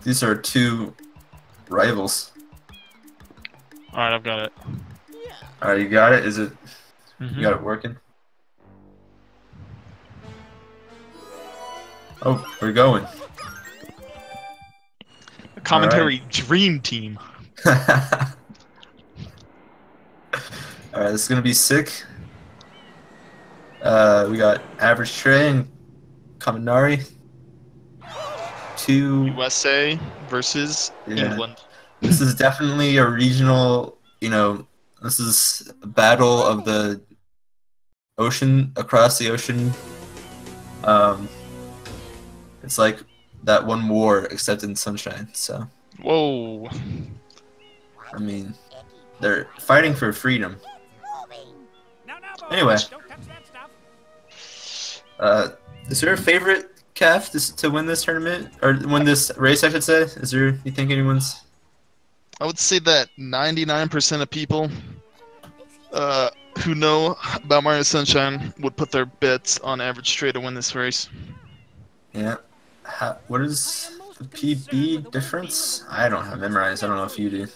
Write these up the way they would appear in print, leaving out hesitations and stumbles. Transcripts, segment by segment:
These are two rivals. Alright, I've got it. Alright, you got it? Is it... Mm-hmm. You got it working? Oh, we're going. A commentary dream team. Alright, this is gonna be sick. We got AverageTrey and Kaminari. Two USA versus England. This is definitely a regional, this is a battle of the ocean, across the ocean. It's like that one war, except in Sunshine, so. Whoa. I mean, they're fighting for freedom. Anyway. Is there a favorite calf to win this tournament? Or win this race, I should say? Is there, you think anyone's... I would say that 99% of people who know about Mario Sunshine would put their bets on AverageTrey to win this race. Yeah. What is the PB difference? I don't have memorized. I don't know if you do.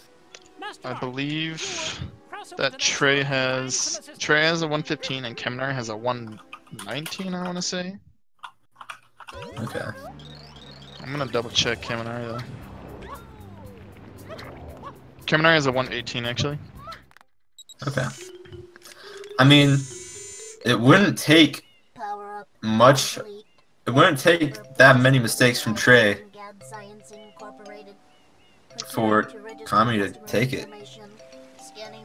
I believe that Trey has a 115 and Kaminari has a 119, I want to say. Okay. I'm going to double check Kaminari though. Kaminari has a 118 actually. Okay. I mean, it wouldn't take much. It wouldn't take that many mistakes from Trey for Kami to take it.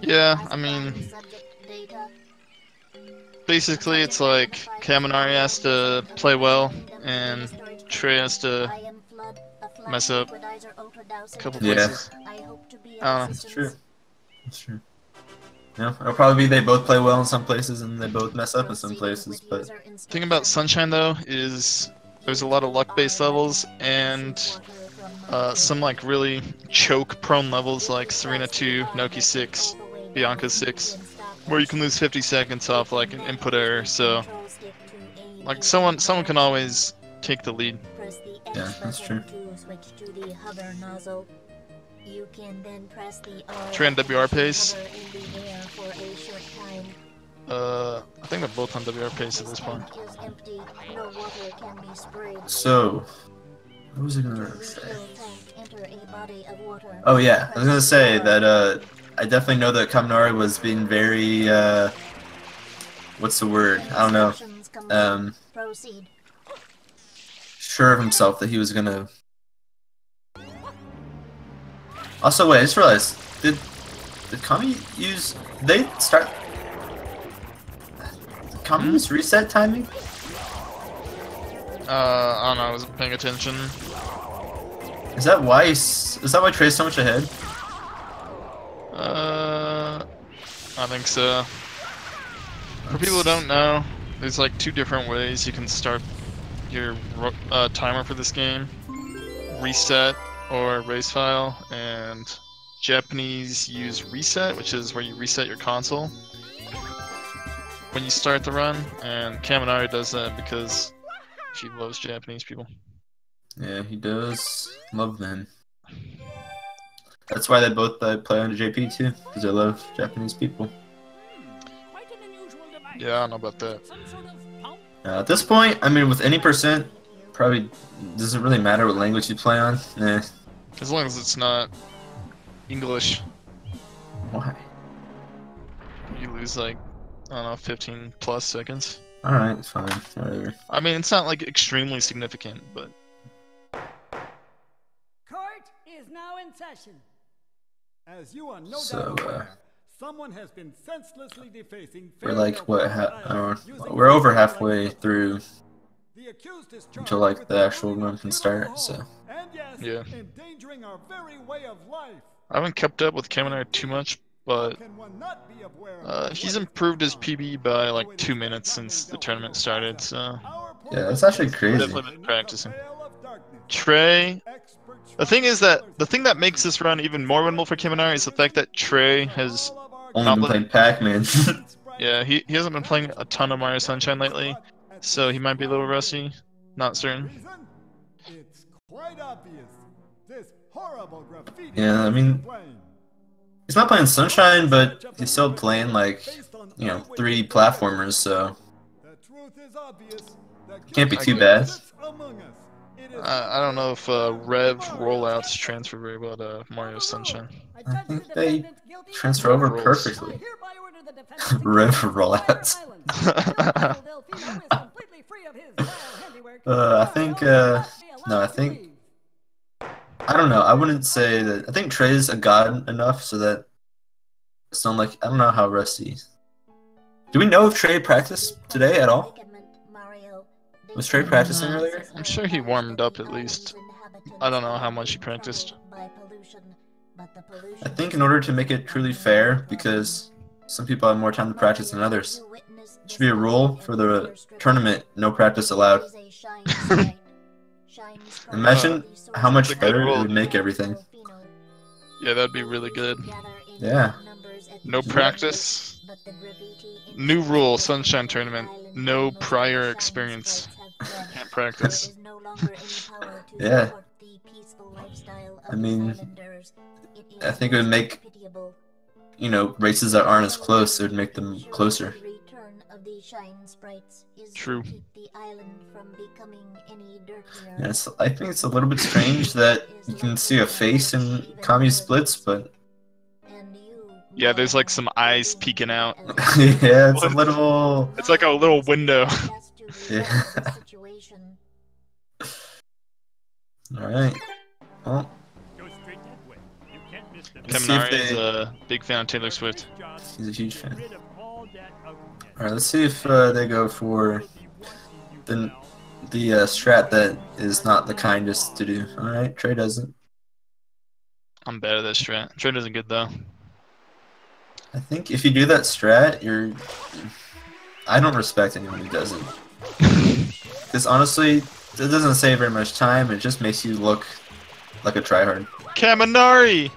Yeah, I mean, basically it's like Kaminari has to play well and Trey has to mess up a couple places. I don't know. That's true. That's true. Yeah, it'll probably be they both play well in some places and they both mess up in some places, but... The thing about Sunshine, though, is there's a lot of luck-based levels and some, like, really choke-prone levels like Serena 2, Noki 6, Bianca 6, where you can lose 50 seconds off, like, an input error, so... Like, someone can always take the lead. Yeah, that's true. You can then press the Trey on WR pace. I think they're both on WR pace at this point. So, what was I gonna say? Oh yeah, I was gonna say that I definitely know that Kaminari was being very what's the word? I don't know. Sure of himself that he was gonna. Also, wait, I just realized, did Kami use... Did they start... Did Kami use reset timing? I don't know, I wasn't paying attention. Is that why Trey's so much ahead? I think so. For people who don't know, there's like two different ways you can start your timer for this game. Reset or race file, and Japanese use reset, which is where you reset your console when you start the run, and Kaminari does that because she loves Japanese people. Yeah, he does love them. That's why they both play under JP too, because they love Japanese people. Yeah, I don't know about that. At this point, I mean, with any percent, probably doesn't really matter what language you play on. Eh. As long as it's not English. Why? You lose like, I don't know, 15 plus seconds. Alright, it's fine. Whatever. I mean, it's not like extremely significant, but... Court is now in session. As you are no doubt aware, someone has been senselessly defacing. We're like, what, we're over halfway through until like the actual run can start, so. Yeah. I haven't kept up with Kaminari too much, but he's improved his PB by like 2 minutes since the tournament started, so... Yeah, that's actually crazy. Definitely been practicing. Trey... The thing is that, the thing that makes this run even more winnable for Kaminari is the fact that Trey has... Only been playing Pac-Man. Yeah, he hasn't been playing a ton of Mario Sunshine lately, so he might be a little rusty. Not certain. It's quite obvious. This horrible graffiti. Yeah, I mean, he's not playing Sunshine, but he's still playing like, you know, 3 platformers, so can't be too bad. I don't know if Rev rollouts transfer very well to Mario Sunshine. I think they transfer over perfectly. Rev rollouts. I think, no, I think, I don't know, I wouldn't say that, I think Trey's a god enough so that it's not like, I don't know how rusty. Do we know if Trey practiced today at all? Was Trey practicing earlier? I'm sure he warmed up at least. I don't know how much he practiced. I think in order to make it truly fair, because some people have more time to practice than others, it should be a rule for the tournament, no practice allowed. Imagine how much better it would make everything. Yeah, that'd be really good. Yeah. No practice. New rule, Sunshine Tournament. No prior experience. Can't practice. Yeah. I mean, I think it would make, you know, races that aren't as close, it would make them closer. True. Yes, I think it's a little bit strange that you can see a face in Kami splits, but yeah, there's like some eyes peeking out. yeah, it's a little. It's like a little window. Yeah. All right. Well. Kaminari is a big fan of Taylor Swift. He's a huge fan. Alright, let's see if they go for the strat that is not the kindest to do. Alright, Trey doesn't. I'm better at this strat. Trey isn't good though. I think if you do that strat, I don't respect anyone who doesn't. Because honestly, it doesn't save very much time, it just makes you look like a tryhard. Kaminari!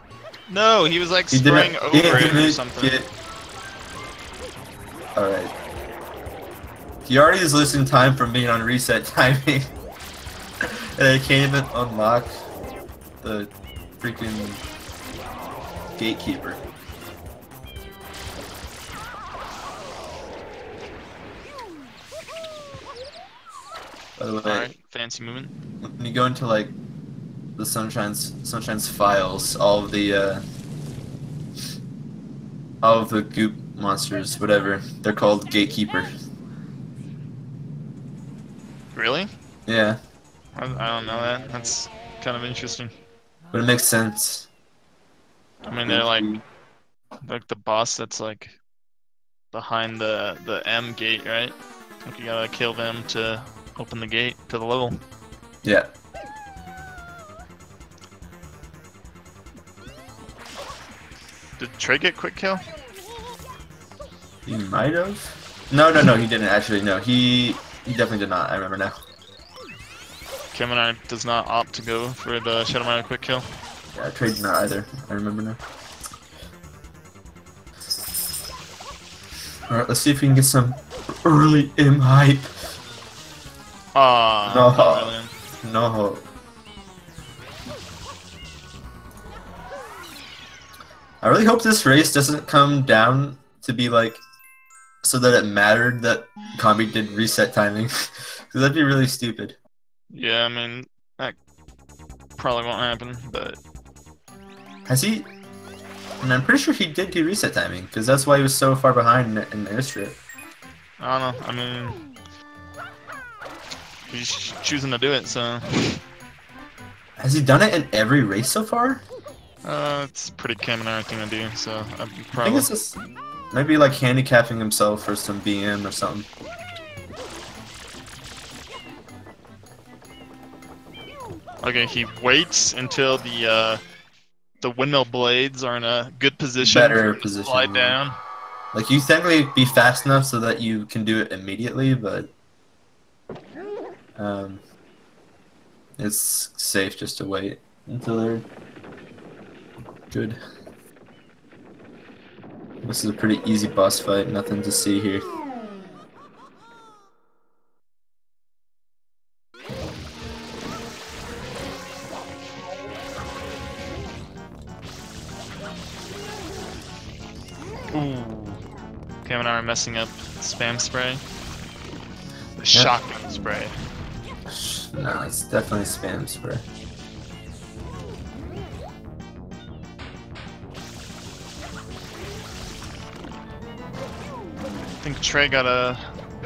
No, he was like spraying over it or something. Alright. He already is losing time from being on reset timing. And I can't even unlock the freaking gatekeeper. By the way, alright, fancy movement. When you go into like the Sunshine's files, all of the goop monsters, whatever, they're called gatekeeper. Really? Yeah. I don't know that. That's kind of interesting. But it makes sense. I mean, they're like the boss that's like behind the M gate, right? Like you gotta kill them to open the gate to the level. Yeah. Did Trey get quick kill? He might have. No, he didn't actually. No, he definitely did not. I remember now. Kaminari does not opt to go for the Shadow Miner quick kill. Yeah, Trey did not either. I remember now. Alright, let's see if we can get some early M hype. No. I really hope this race doesn't come down to be like, so that it mattered that Kami did reset timing. Because that'd be really stupid. Yeah, I mean, that probably won't happen, but... Has he? And I'm pretty sure he did do reset timing, because that's why he was so far behind in the airstrip. I don't know, I mean... He's choosing to do it, so... Has he done it in every race so far? It's a pretty Kaminari thing to do, so I'm probably... I think it's just maybe like handicapping himself for some BM or something. Okay, he waits until the windmill blades are in a good position. Better position. Slide down. Like you technically be fast enough so that you can do it immediately, but it's safe just to wait until they're good. This is a pretty easy boss fight, nothing to see here. Ooh. Kaminari messing up spam spray. The shotgun spray. No, it's definitely spam spray. I think Trey got a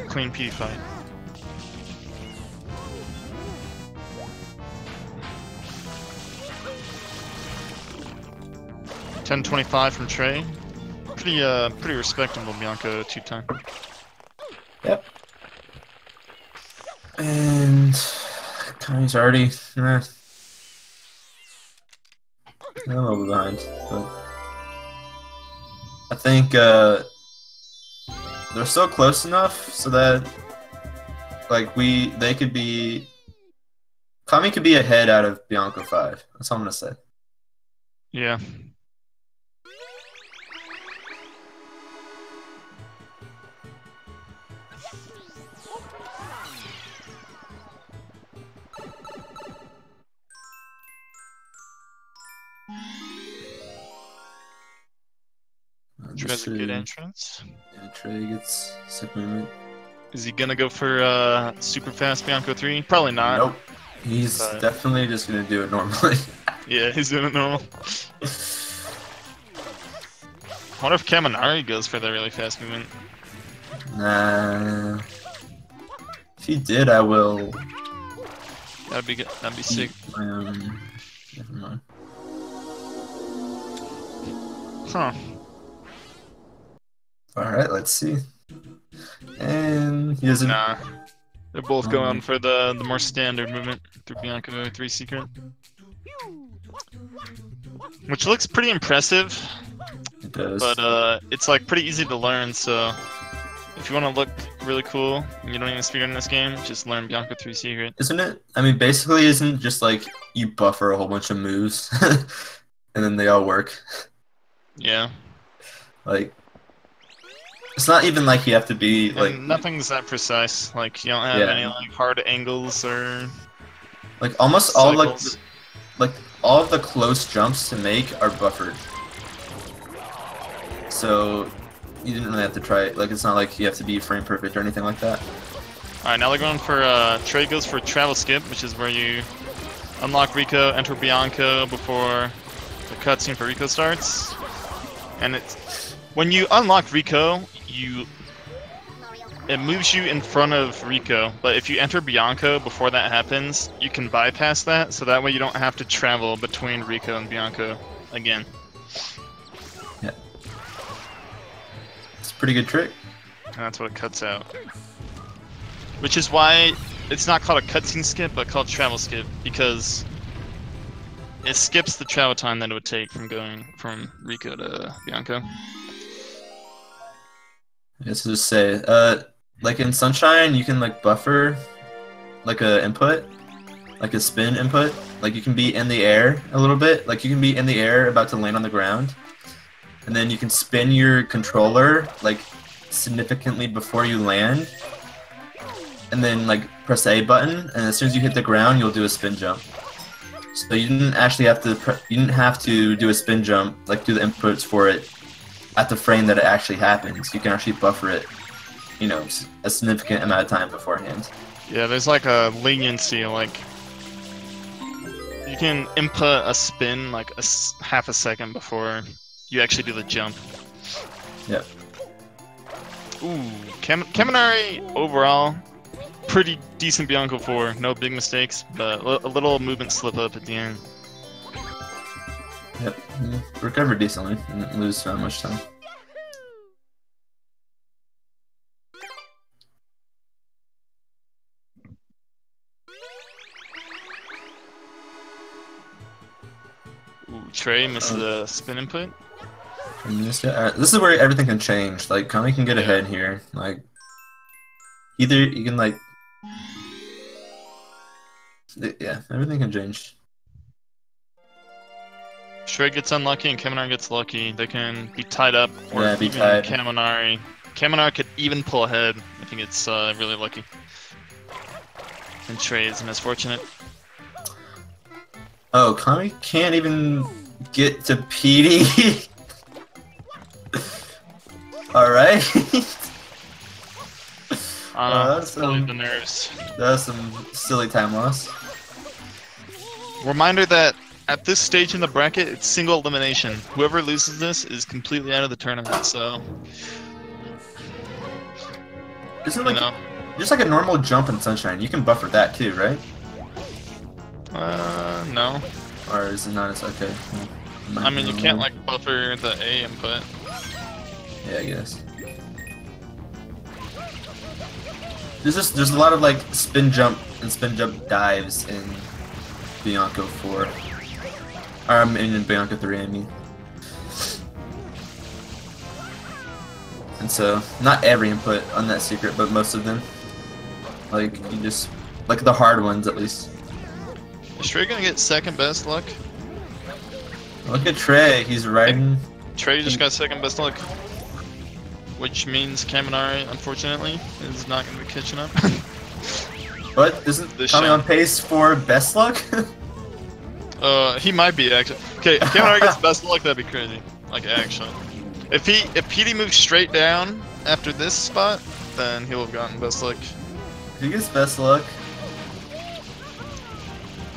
clean PD fight. $10.25 from Trey. Pretty respectable Bianco 2-time. Yep. And Kami's already a little bit behind, but I think they're still close enough so that like they could be Kami could be ahead out of Bianco 5. That's all I'm gonna say. Yeah. Trey has a good entrance. Yeah, Trey gets sick movement. Is he gonna go for super fast Bianco 3? Probably not. Nope. He's definitely just gonna do it normally. Yeah, he's doing it normal. What if Kaminari goes for the really fast movement? Nah. If he did, I will. That'd be good. That'd be sick. Never mind. Huh. Alright, let's see. And he doesn't. Nah. They're both going for the more standard movement through Bianco 3 secret. Which looks pretty impressive. It does. But it's like pretty easy to learn, so if you want to look really cool and you don't even speedrun this game, just learn Bianco 3 secret. Isn't it? I mean, basically, isn't it just like you buffer a whole bunch of moves and then they all work? Yeah. Like, it's not even like you have to be like. And nothing's that precise. Like, you don't have any like hard angles or. Like almost cycles. like all of the close jumps to make are buffered. So you didn't really have to try it. Like, it's not like you have to be frame perfect or anything like that. Alright, now they're going for Trey goes for travel skip, which is where you unlock Rico, enter Bianco before the cutscene for Rico starts. And it's when you unlock Rico, it moves you in front of Rico, but if you enter Bianco before that happens, you can bypass that, so that way you don't have to travel between Rico and Bianco again. Yeah. It's a pretty good trick. And that's what it cuts out. Which is why it's not called a cutscene skip, but called travel skip, because it skips the travel time that it would take from going from Rico to Bianco. I guess I'll just say, like in Sunshine, you can like buffer like a input, like a spin input. Like you can be in the air a little bit. Like you can be in the air about to land on the ground, and then you can spin your controller like significantly before you land, and then like press the A button, and as soon as you hit the ground, you'll do a spin jump. So you didn't actually have to do a spin jump, like do the inputs for it at the frame that it actually happens. You can actually buffer it, you know, a significant amount of time beforehand. Yeah, there's like a leniency, like you can input a spin like half a second before you actually do the jump. Yep. Ooh, Kaminari overall, pretty decent Bianco 4, no big mistakes, but a little movement slip up at the end. Yep, recovered decently, didn't lose that much time. Ooh, Trey misses the spin input. This is where everything can change. Like, Kami can get ahead here. Like, either you can like, yeah, everything can change. Trey gets unlucky and Kaminari gets lucky. They can be tied up, or Yeah, be even tied. Kaminari could even pull ahead if he gets really lucky. And Trey is misfortunate. Oh, Kami can't even get to PD. Alright. That's probably the nerves. That's some silly time loss. Reminder that at this stage in the bracket, it's single elimination. Whoever loses this is completely out of the tournament, so... Isn't it like, just like a normal jump in Sunshine? You can buffer that too, right? No. Or is it not as okay? I mean, you can't like buffer the A input. Yeah, I guess. There's a lot of like spin jump and spin jump dives in Bianco 4. Or in Bianco 3, I mean. And so, not every input on that secret, but most of them. Like, you just, like the hard ones at least. Is Trey gonna get second best luck? Look at Trey, he's riding. Trey just got second best luck. Which means Kaminari, unfortunately, is not gonna be catching up. What? Isn't Tommy on pace for best luck? He might be actually. Okay, if Kaminari gets best luck, that'd be crazy. Like, actually. If PD moves straight down after this spot, then he'll have gotten best luck. If he gets best luck,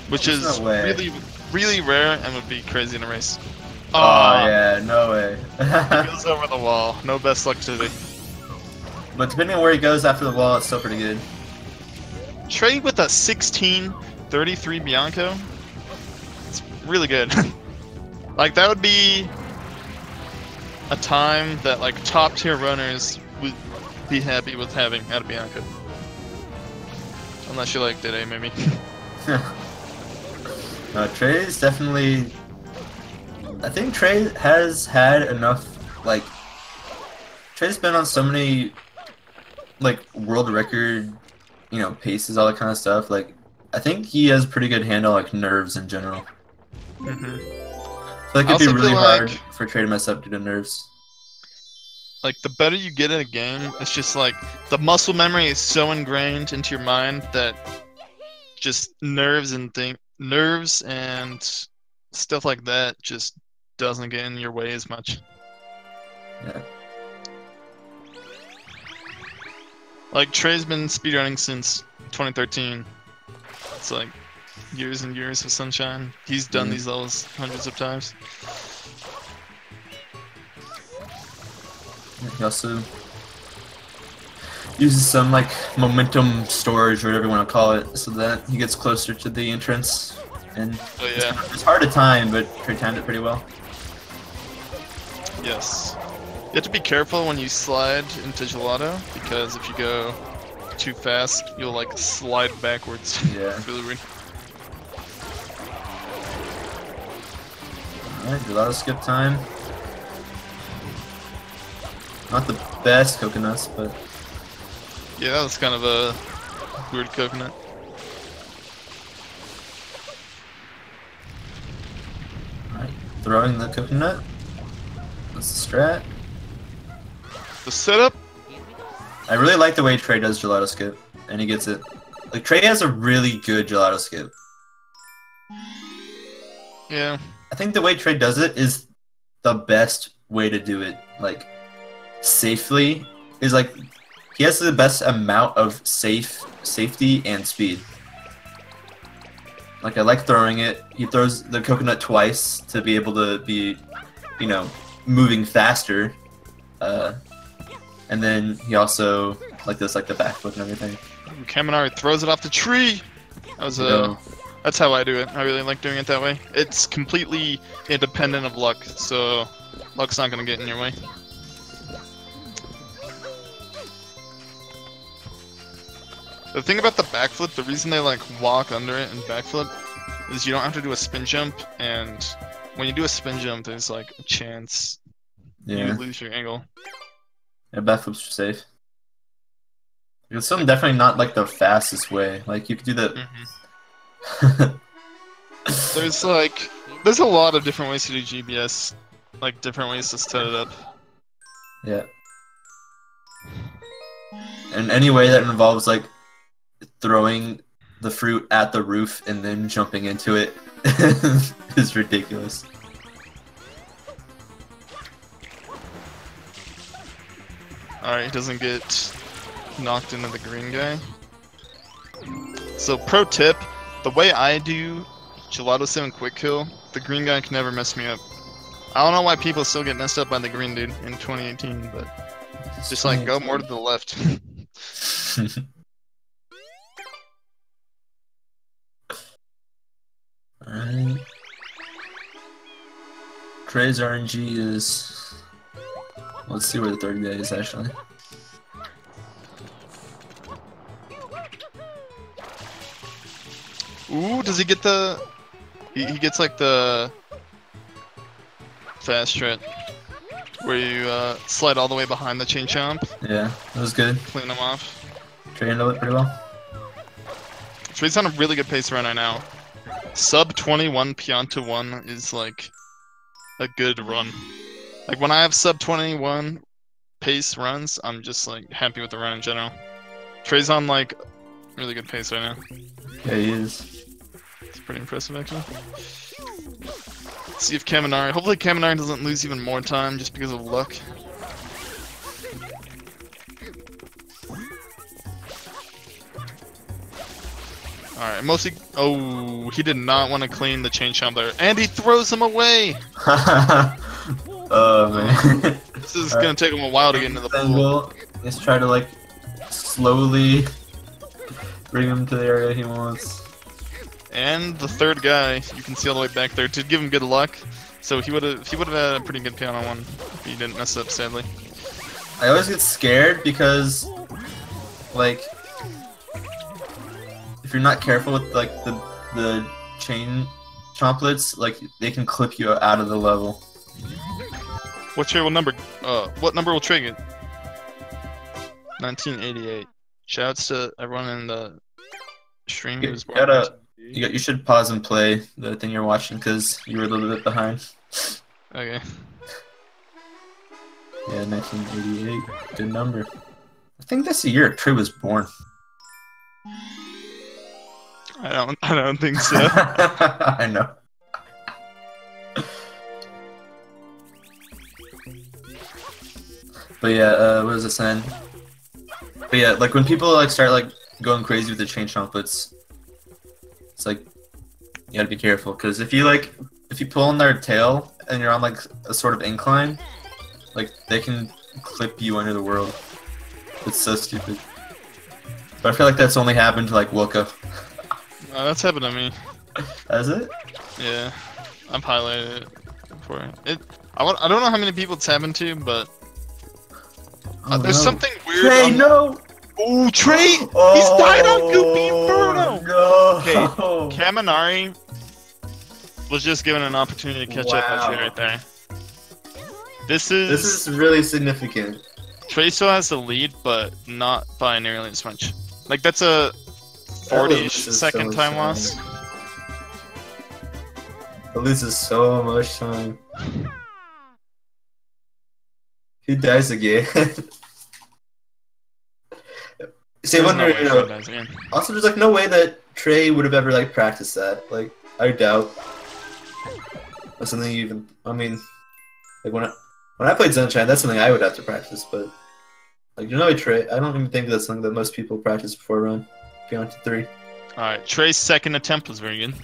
which is really, really rare and would be crazy in a race. Oh yeah, no way. He goes over the wall. No best luck today. But depending on where he goes after the wall, it's still pretty good. Trey with a 16:33 Bianco. It's really good. Like, that would be a time that like top tier runners would be happy with having out of Bianco. Unless you like Dede, maybe. Trey's definitely... I think Trey has had enough, like... Trey's been on so many, like, world record, you know, paces, all that kind of stuff. Like, I think he has pretty good handle, like, nerves in general. I feel like it'd be really hard for Trey to mess up due to nerves. Like, the better you get at a game, it's just like, the muscle memory is so ingrained into your mind that just nerves and stuff like that just doesn't get in your way as much. Yeah. Like, Trey's been speedrunning since 2013. It's like years and years of Sunshine. He's done these levels hundreds of times. He also uses some like momentum storage or whatever you want to call it, so that he gets closer to the entrance. And it's hard to time, but Trey timed it pretty well. Yes. You have to be careful when you slide into gelato, because if you go too fast, you'll like slide backwards. Yeah. It's really weird. Alright, gelato skip time. Not the best coconuts, but... Yeah, that was kind of a weird coconut. Alright, throwing the coconut. That's the strat. The setup? I really like the way Trey does gelato skip, and he gets it. Like, Trey has a really good gelato skip. Yeah. I think the way Trey does it is the best way to do it, like, safely. Is like, he has the best amount of safety and speed. Like, I like throwing it. He throws the coconut twice to be able to be, you know, moving faster. And then he also, like this, like the backflip and everything. Kaminari throws it off the tree! That was that's how I do it. I really like doing it that way. It's completely independent of luck, so luck's not gonna get in your way. The thing about the backflip, the reason they like walk under it and backflip, is you don't have to do a spin jump, and when you do a spin jump, there's like a chance you lose your angle. Yeah, backflips are safe. It's something definitely not like the fastest way. Like, you could do that. There's a lot of different ways to do GBS, like different ways to set it up. Yeah. And any way that involves like throwing the fruit at the roof and then jumping into it is ridiculous. Alright, he doesn't get knocked into the green guy. So pro tip, the way I do Gelato 7 quick kill, the green guy can never mess me up. I don't know why people still get messed up by the green dude in 2018, but just like go more to the left. Alright. Trey's RNG is... Let's see where the third guy is actually. Ooh, does he get the... He gets like the... fast strat. Where you slide all the way behind the chain chomp. Yeah, that was good. Clean him off. Trey handled it pretty well. Trey's on a really good pace right now. Sub 21 Pianta 1 is like a good run. Like when I have sub 21 pace runs, I'm just like happy with the run in general. Trey's on like really good pace right now. Yeah, he is. It's pretty impressive actually. Let's see if Kaminari, hopefully Kaminari doesn't lose even more time just because of luck. Alright, mostly... Oh, he did not want to clean the chain chomp there. And he throws him away! Oh, man. This is gonna take him a while to get into the pool. Let's try to, like, slowly bring him to the area he wants. And the third guy, you can see all the way back there, to give him good luck. So he would have had a pretty good piano one if he didn't mess up, sadly. I always get scared because, like... If you're not careful with like the chain chomplets, like they can clip you out of the level. What number will Trey get? 1988. Shouts to everyone in the stream who's you should pause and play the thing you're watching because you were a little bit behind. Okay. Yeah, 1988. Good number. I think that's the year Trey was born. I don't think so. I know. But yeah, what was I saying? But yeah, like when people like start like going crazy with the chain chomplets, it's like you gotta be careful because if you pull on their tail and you're on like a sort of incline, like they can clip you under the world. It's so stupid. But I feel like that's only happened to like Wilco. That's happened to me. Has it? Yeah, I've highlighted it for it. I don't know how many people it's happened to, but there's something weird. Trey, no! Oh, Trey! Oh, He's died on Goopy Inferno! No! Okay, Kaminari was just given an opportunity to catch up on Trey right there. This is really significant. Trey still has the lead, but not by nearly as much. Like that's a 40-second time loss. It loses so much time. He dies again. See, I wonder, you know, also there's like no way that Trey would have ever like practiced that. Like, I doubt that's something even. I mean, like when I played Sunshine, that's something I would have to practice. But like, you know, Trey, I don't even think that's something that most people practice before a run. Beyond to 3. Alright, Trey's second attempt was very good.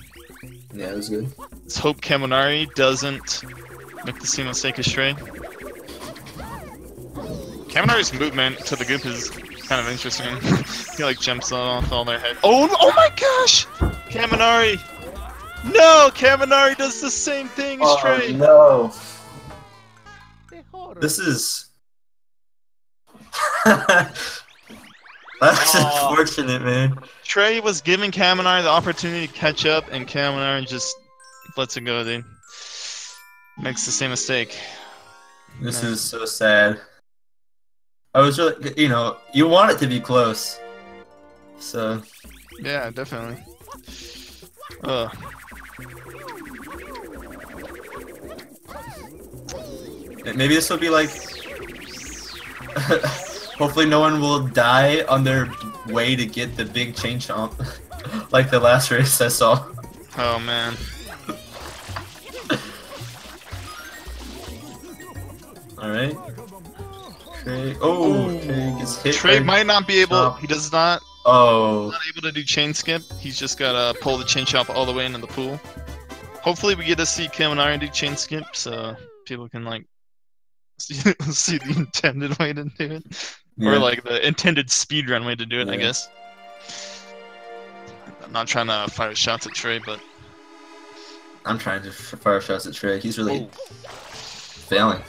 Yeah, it was good. Let's hope Kaminari doesn't make the same mistake as Trey. Kaminari's movement to the goop is kind of interesting. He like jumps off all their head. Oh my gosh! Kaminari! No! Kaminari does the same thing as Trey! No! This is... That's unfortunate, man. Trey was giving Kaminari the opportunity to catch up, and Kaminari just lets it go, dude. Makes the same mistake. This is so sad. I was really, you know, you want it to be close. So. Yeah, definitely. Maybe this will be like. Hopefully no one will die on their way to get the big chain chomp. Like the last race I saw. Oh man. Alright. Trey. Oh, Trey gets hit. Trey by might not be able. chop. He does not. Oh. Not able to do chain skip. He's just gotta pull the chain chop all the way into the pool. Hopefully, we get to see Kaminari do chain skip, so people can like see the intended way to do it, Yeah. or like the intended speedrun way to do it. I guess. I'm not trying to fire shots at Trey, but I'm trying to fire shots at Trey. He's really failing.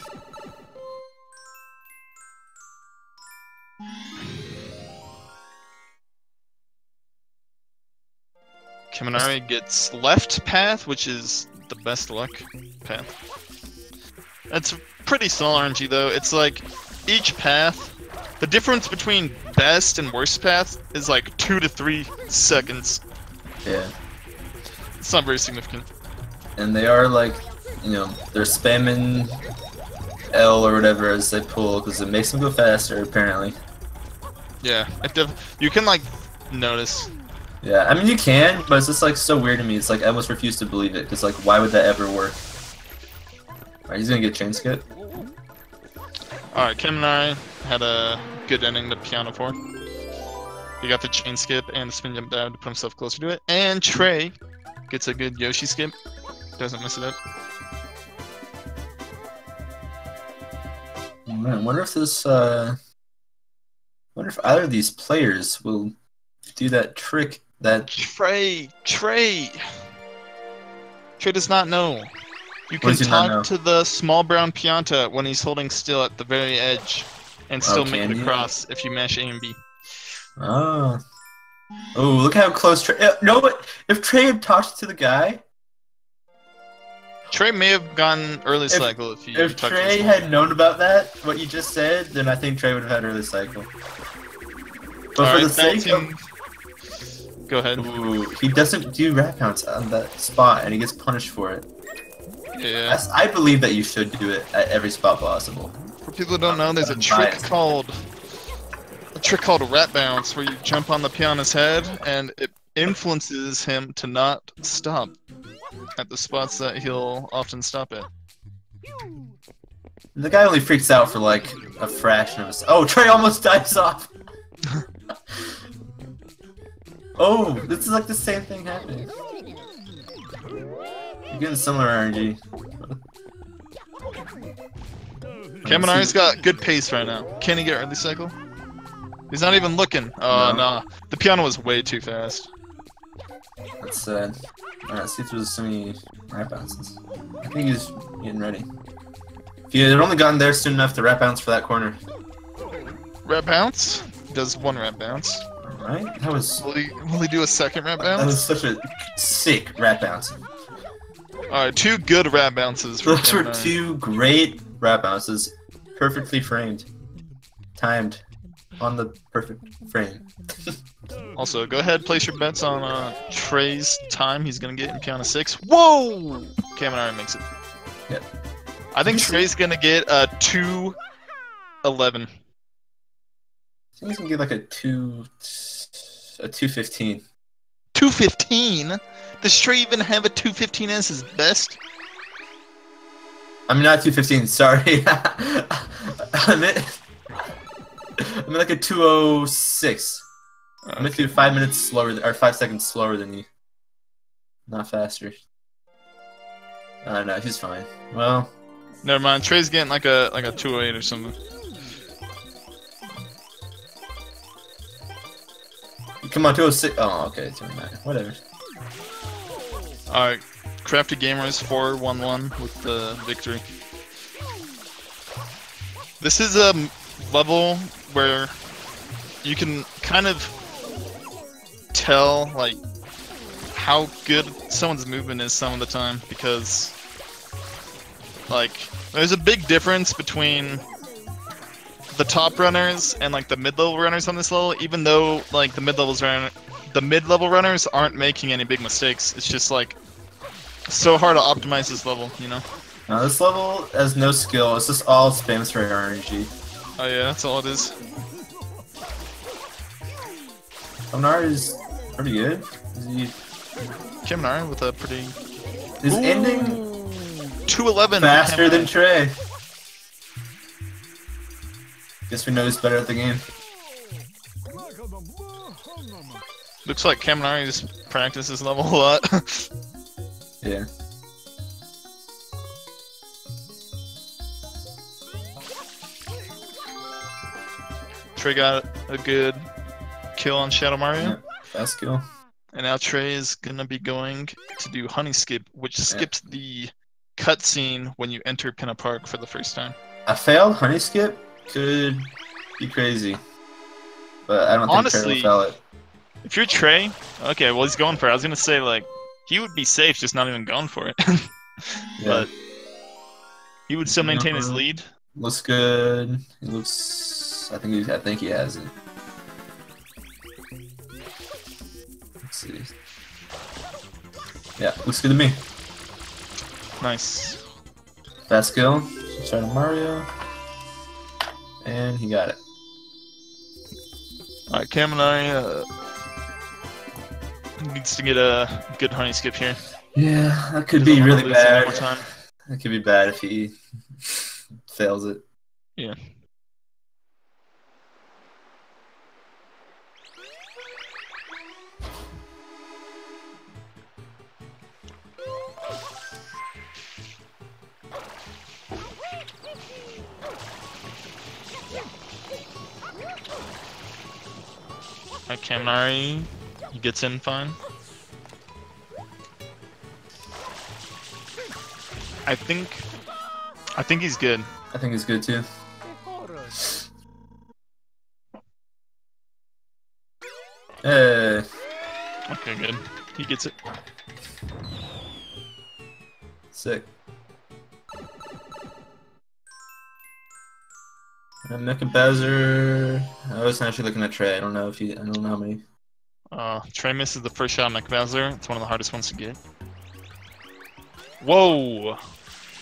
Kaminari gets left path, which is the best luck path. That's pretty small RNG though. It's like each path, the difference between best and worst path is like 2 to 3 seconds. Yeah. It's not very significant. And they are like, you know, they're spamming L or whatever as they pull because it makes them go faster apparently. Yeah, you can like notice. Yeah, I mean you can, but it's just like so weird to me. It's like I almost refuse to believe it because like why would that ever work? Alright, he's gonna get chain skip. Alright, Kaminari had a good ending to Piano 4. He got the chain skip and the spin jump dive to put himself closer to it. And Trey gets a good Yoshi skip. Doesn't mess it up. Man, I wonder if this wonder if either of these players will do that trick that Trey does not know. You What can does he not know? talk to the small brown Pianta when he's holding still at the very edge and still make can it you? across if you mash A and B. Oh. Oh, look how close Trey. No, but if Trey had talked to the guy, Trey may have gotten early cycle if he if talked to Trey his had known about that, what you just said, then I think Trey would have had early cycle. But for Alright, the sake of, go ahead. ooh, he doesn't do rat pounds on that spot, and he gets punished for it. Yeah. I believe that you should do it at every spot possible. For people who don't know, there's a I'm trick biased. called rat bounce where you jump on the Piana's head and it influences him to not stop at the spots that he'll often stop at. The guy only freaks out for like a fraction of a second. Oh, Trey almost dives off. Oh, this is like the same thing happening. You're getting similar RNG. Kaminari's got good pace right now. Can he get early cycle? He's not even looking. Oh, No. nah. The piano was way too fast. That's sad. Alright, see if there's so many rat bounces. I think he's getting ready. If he had only gotten there soon enough to rat bounce for that corner. Rat bounce? Does one rat bounce. Alright, that was Will he do a second rat that was bounce? such a sick rat bounce. Alright, 2 good rat bounces for Those were Kaminari. 2 great rat bounces, perfectly framed, timed, on the perfect frame. Also, go ahead, place your bets on Trey's time he's gonna get in Piano 6. Whoa! Kaminari makes it. Yep. I think Trey's gonna get a 2-11. I think he's gonna get like a 215. 215? Does Trey even have a 215 as his best? I mean, not 215. Sorry. I meant like a 206. I meant to do 5 minutes slower, or 5 seconds slower than you. Not faster. No, he's fine. Well, Never mind. Trey's getting like a 208 or something. come on, 206. Oh, okay, it's whatever. Alright, Crafty Gamers 4-1-1 with the victory. This is a level where you can kind of tell like how good someone's movement is some of the time, because like there's a big difference between the top runners and like the mid-level runners on this level, even though like the mid-level runners aren't making any big mistakes. It's just like so hard to optimize this level, you know? Now this level has no skill. It's just all spam for RNG. Oh yeah, that's all it is. Kaminari is pretty good. Is he? Kaminari with a pretty His ending 211 faster than Trey. Guess we know who's better at the game. Looks like Kaminari just practices level a lot. Yeah. Trey got a good kill on Shadow Mario. Yeah, fast kill. And now Trey is gonna be going to do Honey Skip, which skips the cutscene when you enter Pinna Park for the first time. A failed honey skip could be crazy, but I don't think Trey will fail it. If you're Trey, okay, well he's going for it. I was gonna say like he would be safe, just not even going for it. But he would still maintain his lead. Looks good. He looks. I think he has it. Let's see. Yeah, looks good to me. Nice. Fast kill. Shadow Mario. And he got it. Alright, Kaminari needs to get a good honey skip here. Yeah, that could be really bad. That could be bad if he fails it. Yeah. Kaminari, he gets in fine. I think he's good. I think he's good too. Hey. Okay, good. He gets it. Sick. And Mecha Bowser. I was actually looking at Trey. I don't know how many. Trey misses the first shot on Mecha Bowser. It's one of the hardest ones to get. Whoa!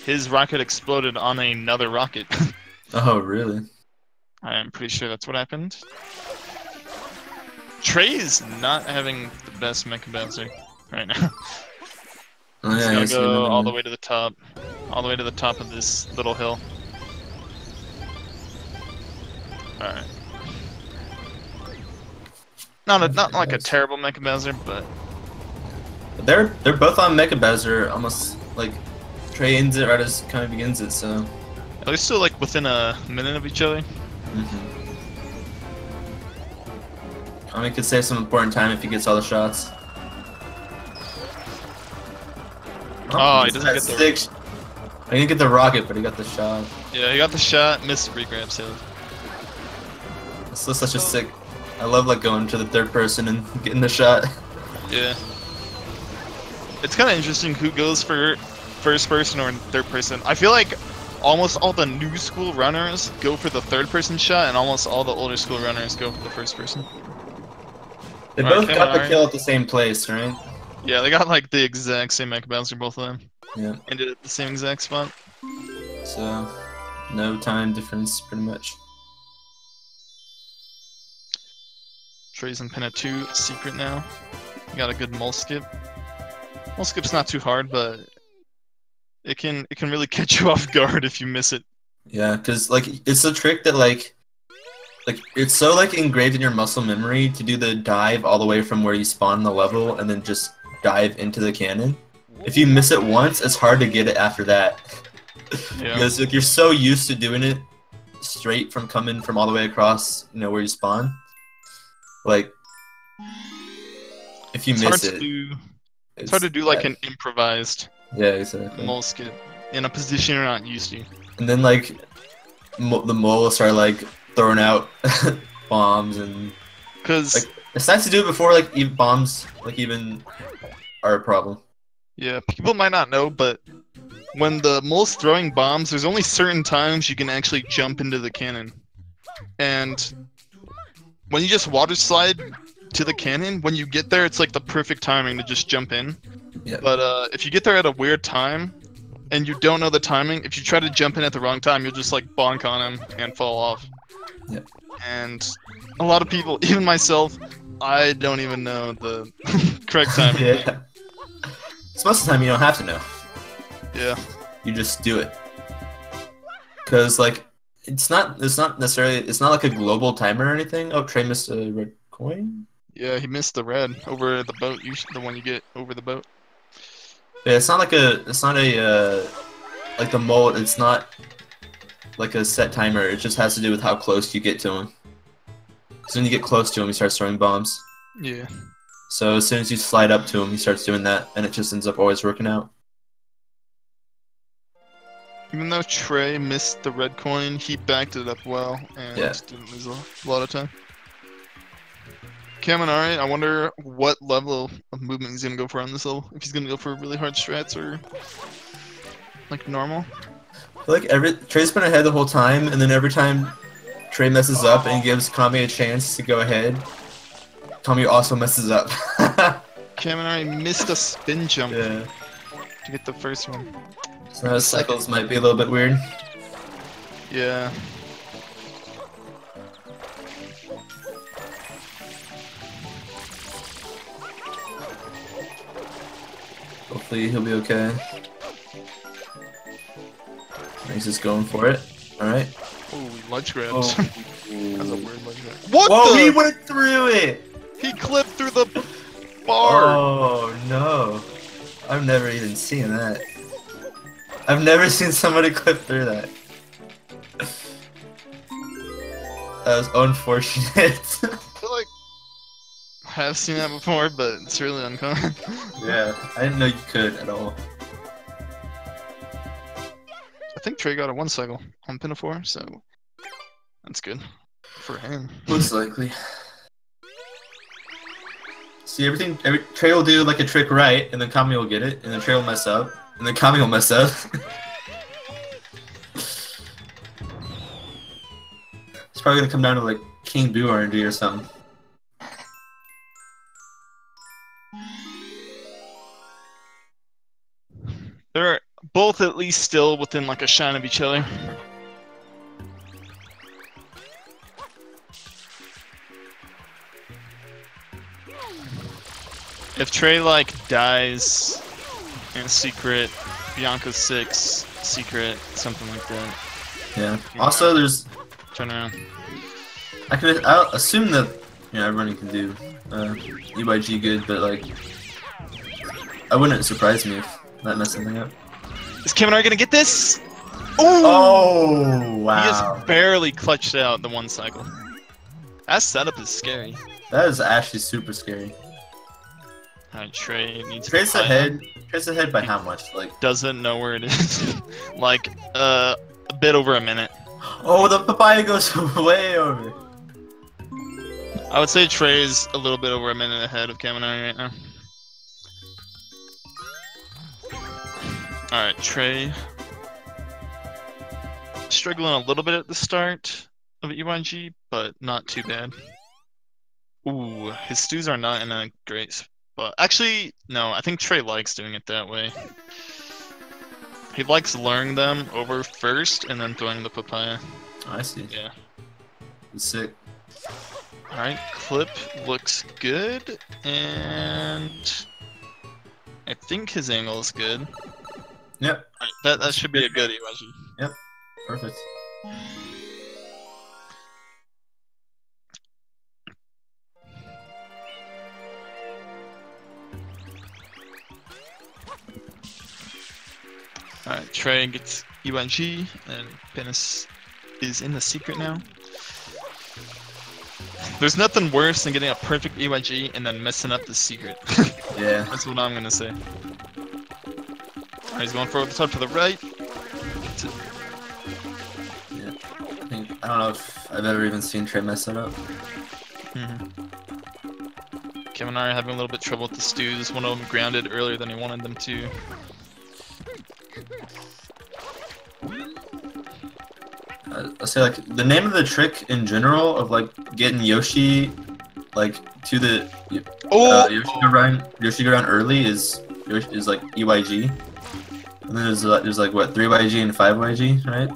His rocket exploded on another rocket. Oh, really? I am pretty sure that's what happened. Trey is not having the best Mecha Bowser right now. Oh, yeah, he's gonna go all the way to the top. All the way to the top of this little hill. Alright. Not like a terrible Mecha Bowser, but they're both on Mecha Bowser, almost like Trey ends it right as kind of begins it, so they're still like within a minute of each other. I mean, it could save some important time if he gets all the shots. Oh, he doesn't get the stick. He didn't get the rocket, but he got the shot. Yeah, he got the shot, missed the regrab save. This looks such a sick. I love like going to the third person and getting the shot. Yeah. It's kind of interesting who goes for first person or third person. I feel like almost all the new school runners go for the third person shot, and almost all the older school runners go for the first person. They both got the kill at the same place, right? Yeah, they got like the exact same Mecha Bowser, both of them. Yeah. Ended at the same exact spot. So, no time difference, pretty much. Trey's in Pinna 2 secret now. You got a good mole skip. Mole skip's not too hard, but it can really catch you off guard if you miss it. Yeah, because like it's a trick that like it's so like engraved in your muscle memory to do the dive all the way from where you spawn the level and then just dive into the cannon. If you miss it once, it's hard to get it after that. Yeah. Because like you're so used to doing it straight from coming from all the way across, you know, where you spawn. Like if you miss it, it's hard to do like an improvised exactly mole skip in a position you're not used to. And then like the mole will start like throwing out bombs and because like, it's nice to do it before like even bombs like even are a problem. Yeah, people might not know, but when the mole's throwing bombs, there's only certain times you can actually jump into the cannon. And when you just water slide to the cannon, when you get there, it's like the perfect timing to just jump in. Yeah. But if you get there at a weird time and you don't know the timing, if you try to jump in at the wrong time, you'll just like bonk on him and fall off. Yeah. And a lot of people, even myself, I don't even know the correct timing. Yeah. So most of the time you don't have to know. Yeah. You just do it. Because like It's not necessarily. It's not like a global timer or anything. Oh, Trey missed a red coin. Yeah, he missed the red over the boat. The one you get over the boat. Yeah, it's not like a. It's not a. Like the mold. It's not like a set timer. It just has to do with how close you get to him. So when you get close to him, he starts throwing bombs. Yeah. So as soon as you slide up to him, he starts doing that, and it just ends up always working out. Even though Trey missed the red coin, he backed it up well and didn't lose a lot of time. Kaminari, I wonder what level of movement he's gonna go for on this level. If he's gonna go for really hard strats or like normal. I feel like Trey's been ahead the whole time, and then every time Trey messes up and gives Kami a chance to go ahead, Kami also messes up. Kaminari missed a spin jump to get the first one. So those cycles might be a little bit weird. Yeah. Hopefully he'll be okay. He's just going for it. Alright. Ooh, ledge grabs. Oh. That's a weird ledge grab. What Whoa, the? he went through it! He clipped through the bar! Oh, no. I've never even seen that. I've never seen somebody clip through that. That was unfortunate. I feel like I have seen that before, but it's really uncommon. Yeah, I didn't know you could at all. I think Trey got a 1 cycle on Pinafore, so that's good for him. Most likely. See, Trey will do like a trick right, and then Kami will get it, and then Trey will mess up, and then Kami will mess up. It's probably gonna come down to like King Boo RNG or something. They're both at least still within like a shine of each other. If Trey like dies in secret, Bianca's 6, secret, something like that. Yeah. Also, there's turn around. I'll assume that everybody can do EYG good, but like I wouldn't surprise me if that messed something up. Is Kaminari gonna get this? Ooh! Oh wow! He just barely clutched out the 1 cycle. That setup is scary. That is actually super scary. Alright, Trey needs to Trey's ahead. Trey's ahead by how much? Like doesn't know where it is. Like a bit over a minute. Oh, the papaya goes way over. I would say Trey's a little bit over a minute ahead of Kaminari right now. Alright, Trey. Struggling a little bit at the start of EYG, but not too bad. Ooh, his stews are not in a great spot. Actually, no, I think Trey likes doing it that way. He likes luring them over first and then throwing the papaya. Oh, I see. Yeah. It's sick. Alright, clip looks good, and I think his angle is good. Yep. Alright, that should be a good EYG. Yep. Perfect. Alright, Trey gets EYG, and Penis is in the secret now. There's nothing worse than getting a perfect EYG and then messing up the secret. Yeah. That's what I'm gonna say. Alright, he's going for the top to the right. Yeah. I don't know if I've ever even seen Trey mess that up. Kaminari having a little bit of trouble with the stews. One of them grounded earlier than he wanted them to. I'll say like the name of the trick in general of like getting Yoshi like to the Yoshi go around early is like EYG, and then there's like what 3YG and 5YG, right?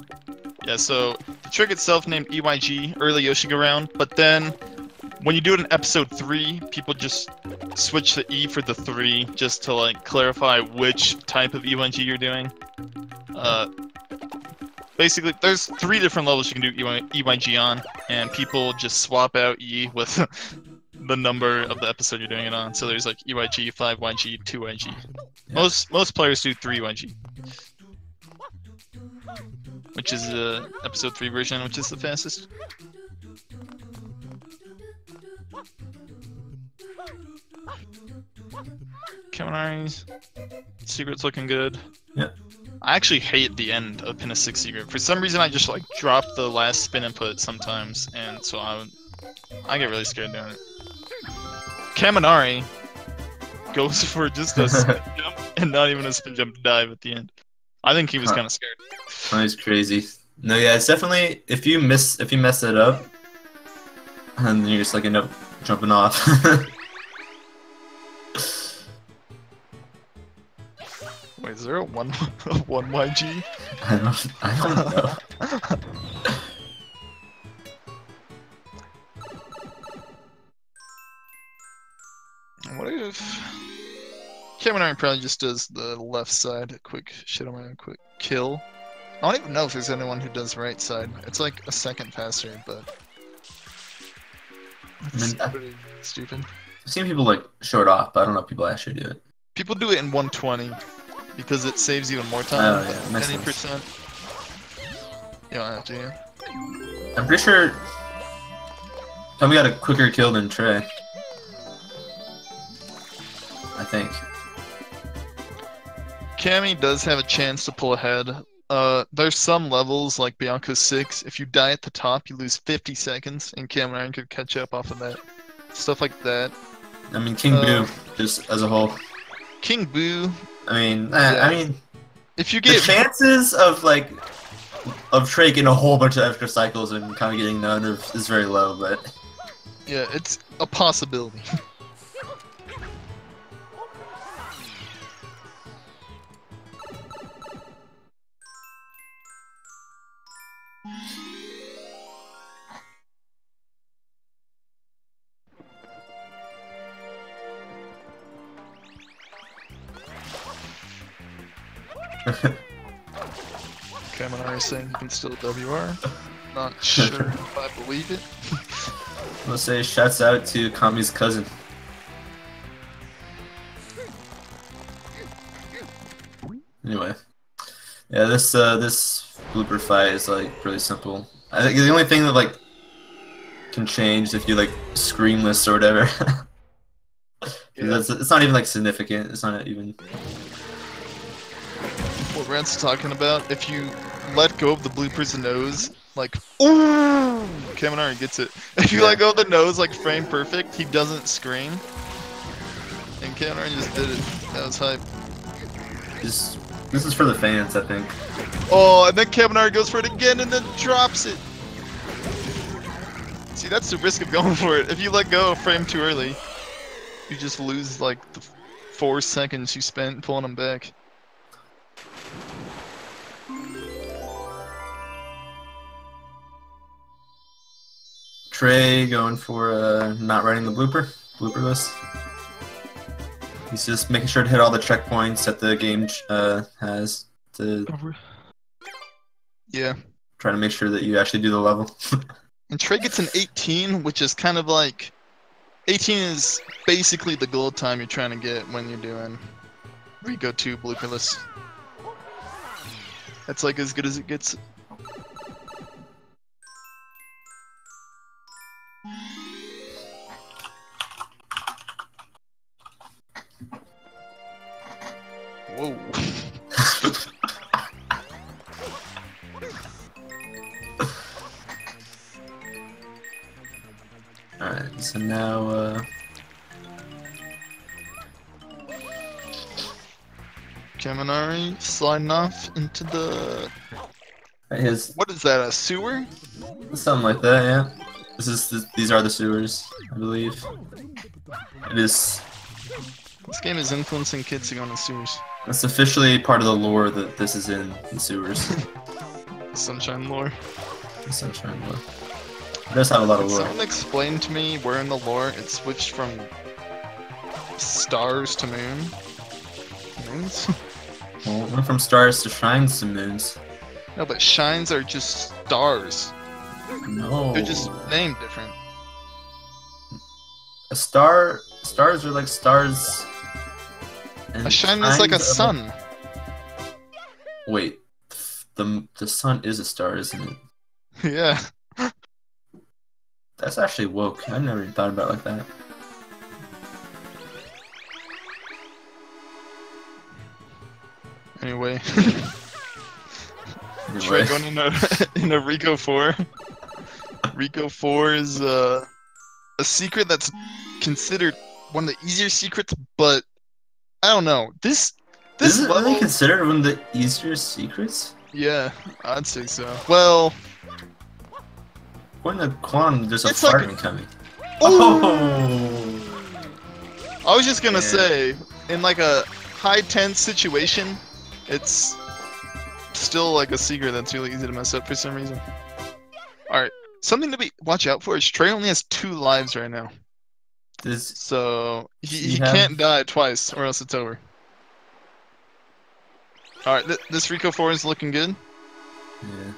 Yeah, so the trick itself named EYG, early Yoshi go round, but then when you do it in episode 3, people just switch the E for the 3 just to like clarify which type of EYG you're doing. Basically, there's 3 different levels you can do EYG on, and people just swap out E with the number of the episode you're doing it on. So there's like EYG, 5YG, 2YG. Yeah. Most players do 3YG, which is the episode 3 version, which is the fastest. Kaminari's secret's looking good. Yeah. I actually hate the end of Pin a 6 secret. For some reason, I just like drop the last spin input sometimes, and so I get really scared doing it. Kaminari goes for just a spin jump and not even a spin jump dive at the end. I think he was kind of scared. Oh, he's crazy. No, yeah, it's definitely if you mess it up, and then you just like end up jumping off. Wait, is there a one YG? I don't know. What if Kaminari probably just does the left side, a quick shit on my quick kill. I don't even know if there's anyone who does right side. It's like a second faster, but it's pretty stupid. I've seen people like show it off, but I don't know if people actually do it. People do it in 120 because it saves even more time. Oh, yeah, makes any sense. percent. You don't have to. Yeah. I'm pretty sure Tommy got a quicker kill than Trey. I think. Cammy does have a chance to pull ahead. There's some levels like Bianco 6. If you die at the top, you lose 50 seconds, and Kaminari could catch up off of that. Stuff like that. I mean, King Boo, just as a whole. King Boo. I mean, if you the get chances of Trey getting a whole bunch of extra cycles and kind of getting none is very low, but yeah, it's a possibility. Kaminari saying he can still WR. Not sure if I believe it. I'm gonna say shouts out to Kami's cousin. Anyway, yeah, this blooper fight is like really simple. I think the only thing that like can change if you like screamless or whatever. Yeah. It's not even like significant. It's not even. What Rant's talking about, if you let go of the blooper's nose, like, ooh, Kaminari gets it. If you let go of the nose, like, frame perfect, he doesn't scream. And Kaminari just did it. That was hype. This is for the fans, I think. Oh, and then Kaminari goes for it again and then drops it. See, that's the risk of going for it. If you let go of frame too early, you just lose, like, the 4 seconds you spent pulling him back. Trey going for not writing the blooper list. He's just making sure to hit all the checkpoints that the game has to Yeah. try to make sure that you actually do the level. And Trey gets an 18, which is kind of like 18 is basically the gold time you're trying to get when you're doing Rico 2 blooperless. That's like as good as it gets. Whoa. Alright, so now Kaminari sliding off into the... his What is that, a sewer? something like that, yeah. These are the sewers, I believe. It is. This game is influencing kids to go into sewers. It's officially part of the lore that this is in the sewers. Sunshine lore. The Sunshine lore. It does have a lot of Can lore. someone explain to me where in the lore it switched from stars to moon? Moons? Well, it went from stars to shrines to moons. No, but shines are just stars. No. They're just named different. Stars are like stars. And A shine is like a shines are sun. Wait, the sun is a star, isn't it? Yeah. That's actually woke. I never even thought about it like that. Anyway. Anyway. Trey going into Rico 4. Rico 4 is a secret that's considered one of the easier secrets, but I don't know. This Is it level, really considered one of the easier secrets? yeah, I'd say so. Well, According to Quan, there's a It's like farting coming. Oh! Oh! I was just gonna Yeah. say, in like a high tense situation, it's still like a secret that's really easy to mess up for some reason. Alright, something to watch out for is Trey only has 2 lives right now. So he can't die twice or else it's over. Alright, this Rico 4 is looking good. Yeah.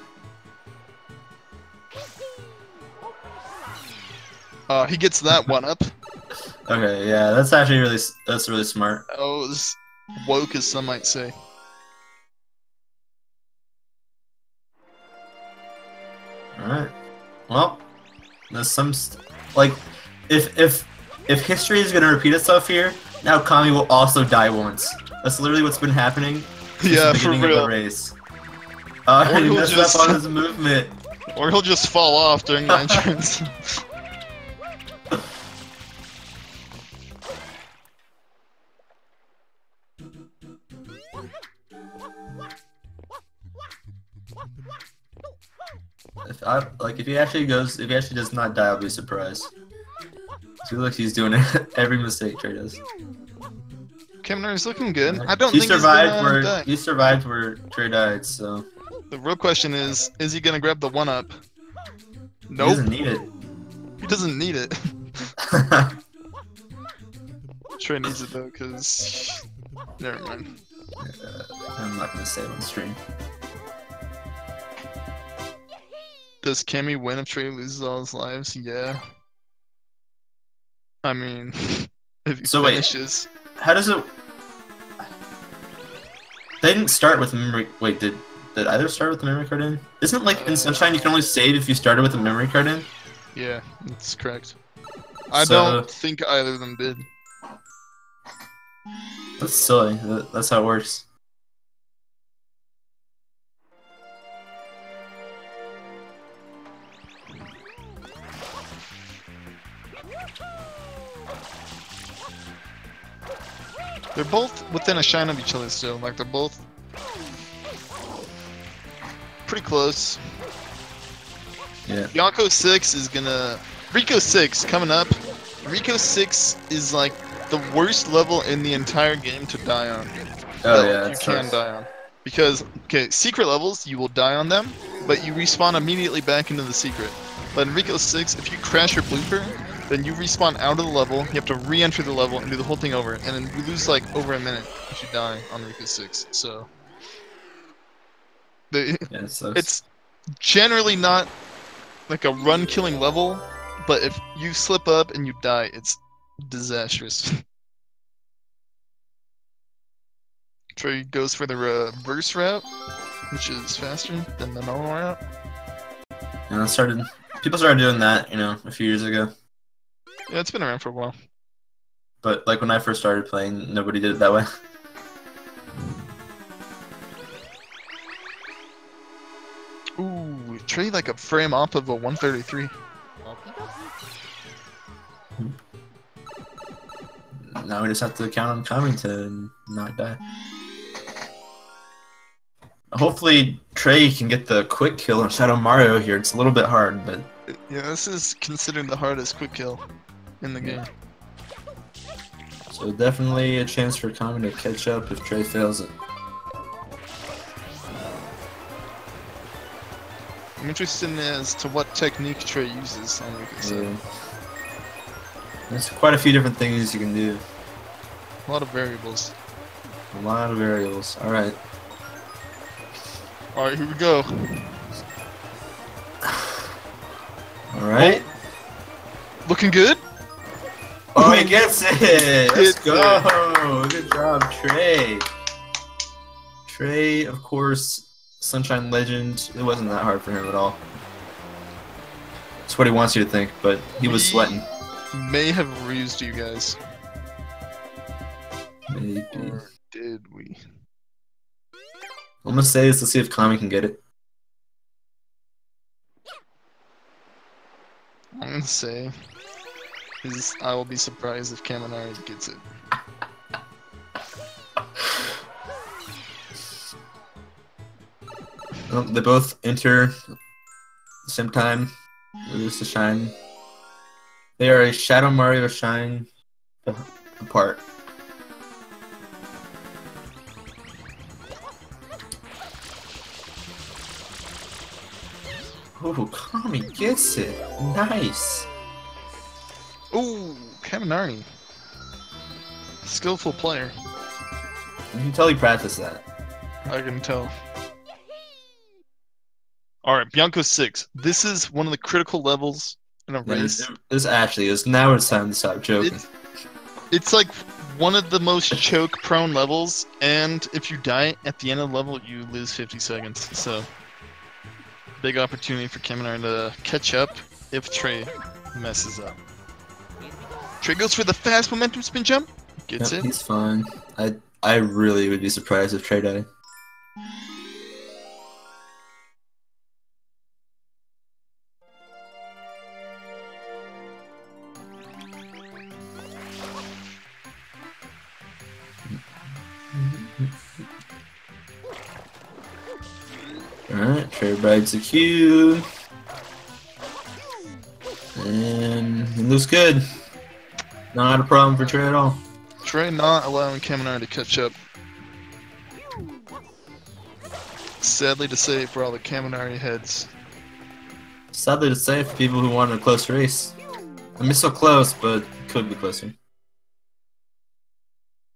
He gets that one up. Okay, yeah, that's actually really smart. Oh, this woke as some might say. Alright. Well, there's some like if history is gonna repeat itself here, now Kami will also die once. That's literally what's been happening since Yeah, the for beginning real. of the race. Or He he'll messed just- up on his movement. Or he'll just fall off during the entrance. If he actually does not die, I'll be surprised. I feel like he's doing every mistake Trey does. Kaminari's looking good. I don't think he's survived gonna where die. he survived where Trey died, so The real question is he gonna grab the 1-up? he Nope. doesn't need it. He doesn't need it. Trey needs it though, cause never mind. I'm not gonna say it on stream. Does Cammy win if Trey loses all his lives? Yeah. I mean, if he So wait. finishes. How does it? They didn't start with memory. Wait, did either start with the memory card in? Isn't like in Sunshine you can only save if you started with the memory card in? Yeah, that's correct. I So- don't think either of them did. That's silly. That's how it works. They're both within a shine of each other still. Like, they're both pretty close. Yeah. Yonko 6 is gonna... Rico 6 coming up. Rico 6 is like the worst level in the entire game to die on. Oh that yeah, you that can sucks. die on. Because, okay, secret levels, you will die on them, but you respawn immediately back into the secret. But in Rico 6, if you crash your blooper, then you respawn out of the level, you have to re-enter the level and do the whole thing over, and then you lose like over a minute if you die on Rico 6, so... Yeah, it sucks. It's generally not like a run-killing level, but if you slip up and you die, it's disastrous. Trey goes for the reverse route, which is faster than the normal route. And people started doing that, a few years ago. Yeah, it's been around for a while. But like when I first started playing, nobody did it that way. Ooh, Trey like a frame off of a 133. Now we just have to count on Kami to not die. Hopefully Trey can get the quick kill on Shadow Mario here. It's a little bit hard, but Yeah, this is considered the hardest quick kill in the game. so definitely a chance for Kami to catch up if Trey fails it. I'm interested in as to what technique Trey uses on Rico 7. Yeah. There's quite a few different things you can do. A lot of variables. A lot of variables. Alright. Alright, here we go. Alright. Looking good? Oh, he gets it! Let's Gets go! Good job, Trey. Trey, of course, Sunshine Legend. It wasn't that hard for him at all. That's what he wants you to think, but he was sweating. May have rused you guys. Maybe. Or did we? I'm gonna say this to see if Kami can get it. I'm gonna say I will be surprised if Kaminari gets it. Well, they both enter at the same time. Lose the shine. They are a Shadow Mario shine apart. Oh, Kami gets it. Nice. Ooh, Kaminari. Skillful player. You can tell he practiced that. I can tell. Alright, Bianco 6. This is one of the critical levels in a race. This actually is. Now it's time to stop joking. It's like one of the most choke-prone levels, and if you die at the end of the level, you lose 50 seconds. So, big opportunity for Kaminari to catch up if Trey messes up. Trey goes for the fast momentum spin jump. Gets it. He's fine. I really would be surprised if Trey died. Alright, Trey rides the cube. And it looks good. Not a problem for Trey at all. Trey not allowing Kaminari to catch up. Sadly to say for all the Kaminari heads. Sadly to say for people who want a close race. I mean, so close, but could be closer.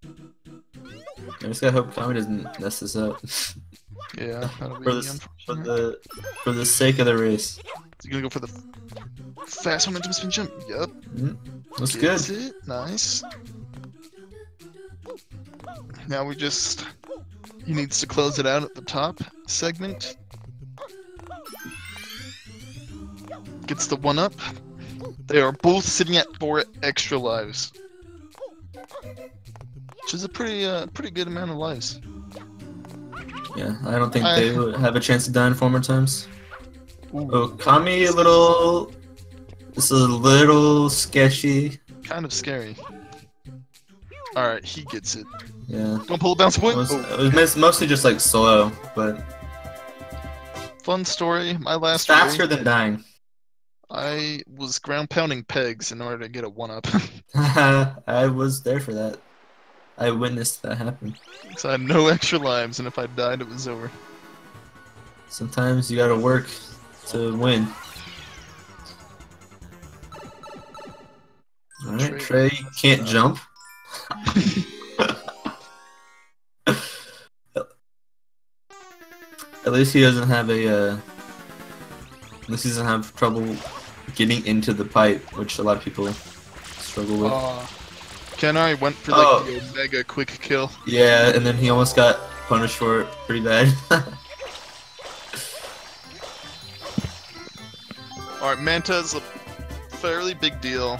I just gotta hope Kami doesn't mess this up. Yeah, that'll be unfortunate. For the sake of the race. Is he gonna go for the fast momentum spin jump? Yep. That's good. It. Nice. Now he needs to close it out at the top segment. Gets the 1-up. They are both sitting at 4 extra lives. Which is a pretty good amount of lives. Yeah, I don't think they would have a chance to die in 4 more times. Oh, Kami this is a little sketchy. Kind of scary. Alright, he gets it. Yeah. Don't pull a bounce point. It was mostly just like slow, but fun story. My last faster than dying. I was ground pounding pegs in order to get a 1-up. I was there for that. I witnessed that happen. Because I had no extra lives, and if I died, it was over. Sometimes you gotta work to win. Alright, Trey can't jump. At least he doesn't have at least he doesn't have trouble getting into the pipe, which a lot of people struggle with. Kaminari went for like the mega quick kill. Yeah, and then he almost got punished for it pretty bad. Alright, Manta is a fairly big deal.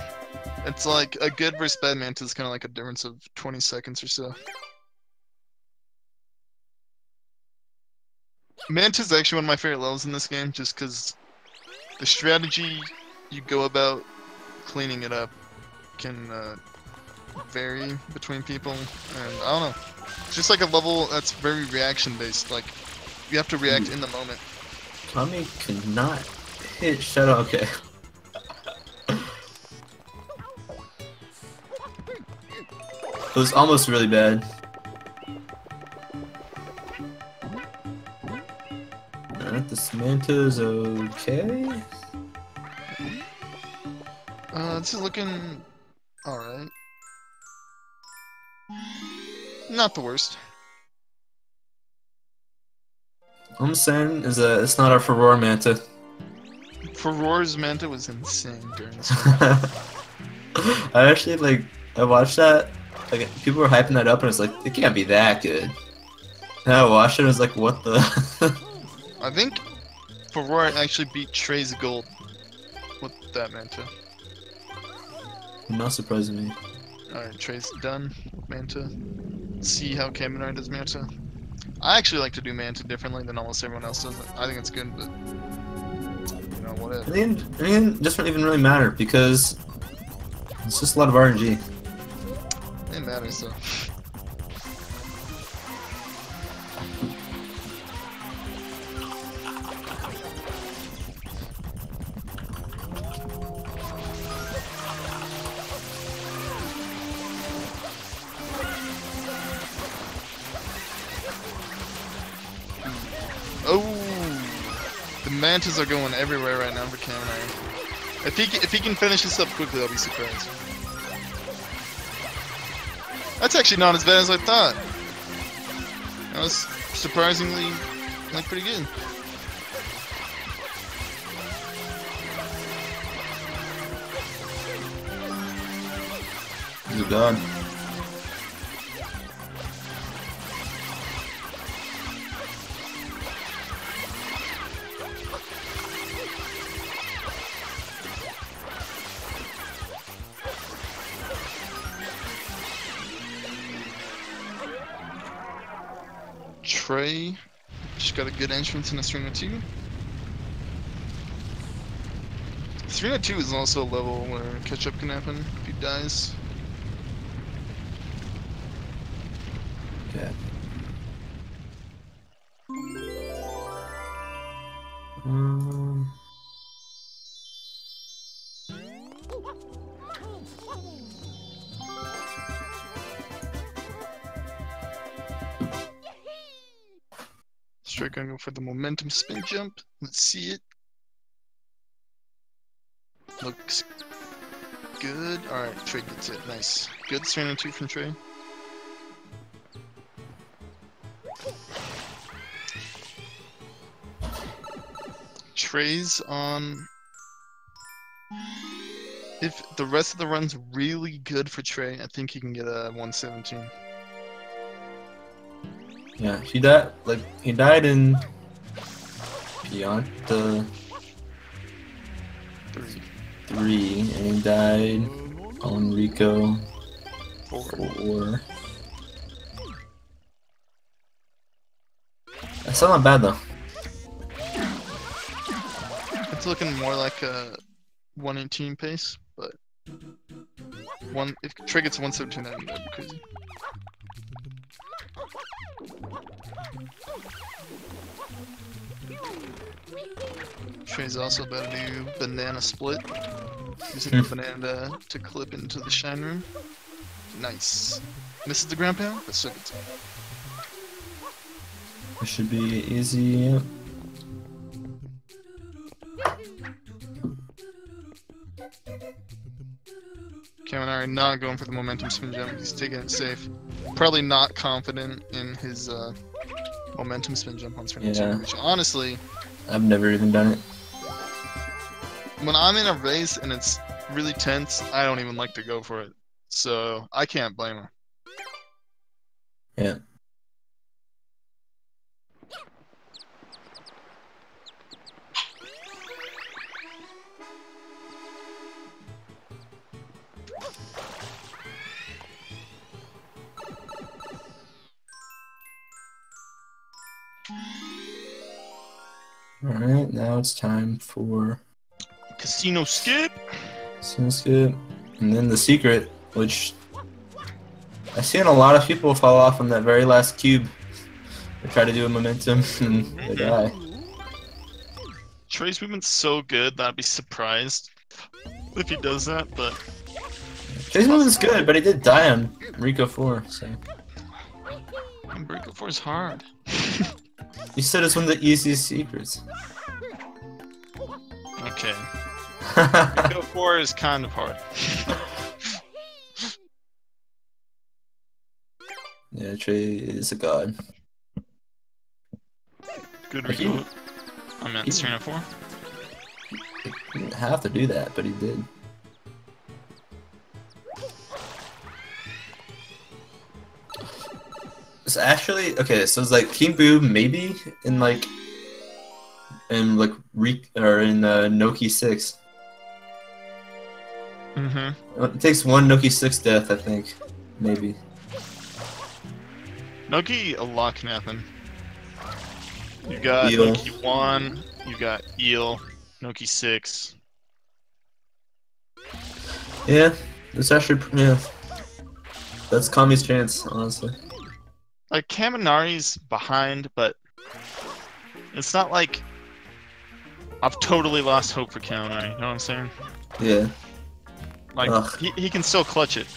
It's like a good versus bad Manta is kind of like a difference of 20 seconds or so. Manta is actually one of my favorite levels in this game, just because the strategy you go about cleaning it up can vary between people, and I don't know. It's just like a level that's very reaction based. Like you have to react in the moment. Kami cannot hit Shadow. Okay. It was almost really bad. Alright, this Manta's okay. This is looking alright. Not the worst. All I'm saying is that it's not our Furore Manta. Furore's Manta was insane during this. I actually like. I watched that. Like people were hyping that up, and it's like it can't be that good. And I watched it, and I was like, what the? I think Furore actually beat Trey's gold with that Manta. Not surprising me. Alright, Trey's done with Manta. Let's see how Kaminari does Manta. I actually like to do Manta differently than almost everyone else does it. I think it's good, but you know, whatever. I mean, it doesn't even really matter because it's just a lot of RNG. It matters though. Oh, the mantas are going everywhere right now for Kaminari. If he can finish this up quickly, I'll be surprised. That's actually not as bad as I thought. That was surprisingly like pretty good. He's a god. Trey just got a good entrance in a 3-2. 3-2 is also a level where catch-up can happen if he dies. Yeah. Straight gonna go for the momentum spin jump. Let's see it. Looks good. Alright, Trey gets it. Nice. Good 3-2 from Trey. Trey's on. If the rest of the run's really good for Trey, I think he can get a 117. Yeah, he died. Like he died in Pianta 3, and he died on Rico 4. That's still not bad though. It's looking more like a 118 pace, but if Trey gets 117, that'd be crazy. Trey's also about to do banana split, using the banana to clip into the shine room. Nice. Misses the ground pound, but still gets it. It should be easy. Kaminari not going for the momentum spin jump. He's taking it safe. Probably not confident in his momentum spin jump on screen. Yeah. Which honestly, I've never even done it. when I'm in a race and it's really tense, I don't even like to go for it. So I can't blame him. Yeah. Alright, now it's time for Casino skip. skip. And then the secret, which I've seen a lot of people fall off on that very last cube. They try to do a momentum and they die. Trey's movement's so good that I'd be surprised if he does that, but Trey's movement's good, but he did die on Rico 4, so. Rico 4 is hard. You said it's one of the easiest secrets. Okay. Rico 4 is kind of hard. Yeah, Trey is a god. Good He- reboot. I'm at he- Serena 4. He didn't have to do that, but he did. It's actually okay. So it's like King Boo maybe in like Noki 6. Mm-hmm. It takes one Noki 6 death, I think, maybe. Noki, a lot can happen. You got Eel. Noki 1, you got Eel, Noki 6. Yeah, it's actually that's Kami's chance, honestly. Like, Kaminari's behind, but it's not like I've totally lost hope for Kaminari, you know what I'm saying? Yeah. Like, he can still clutch it.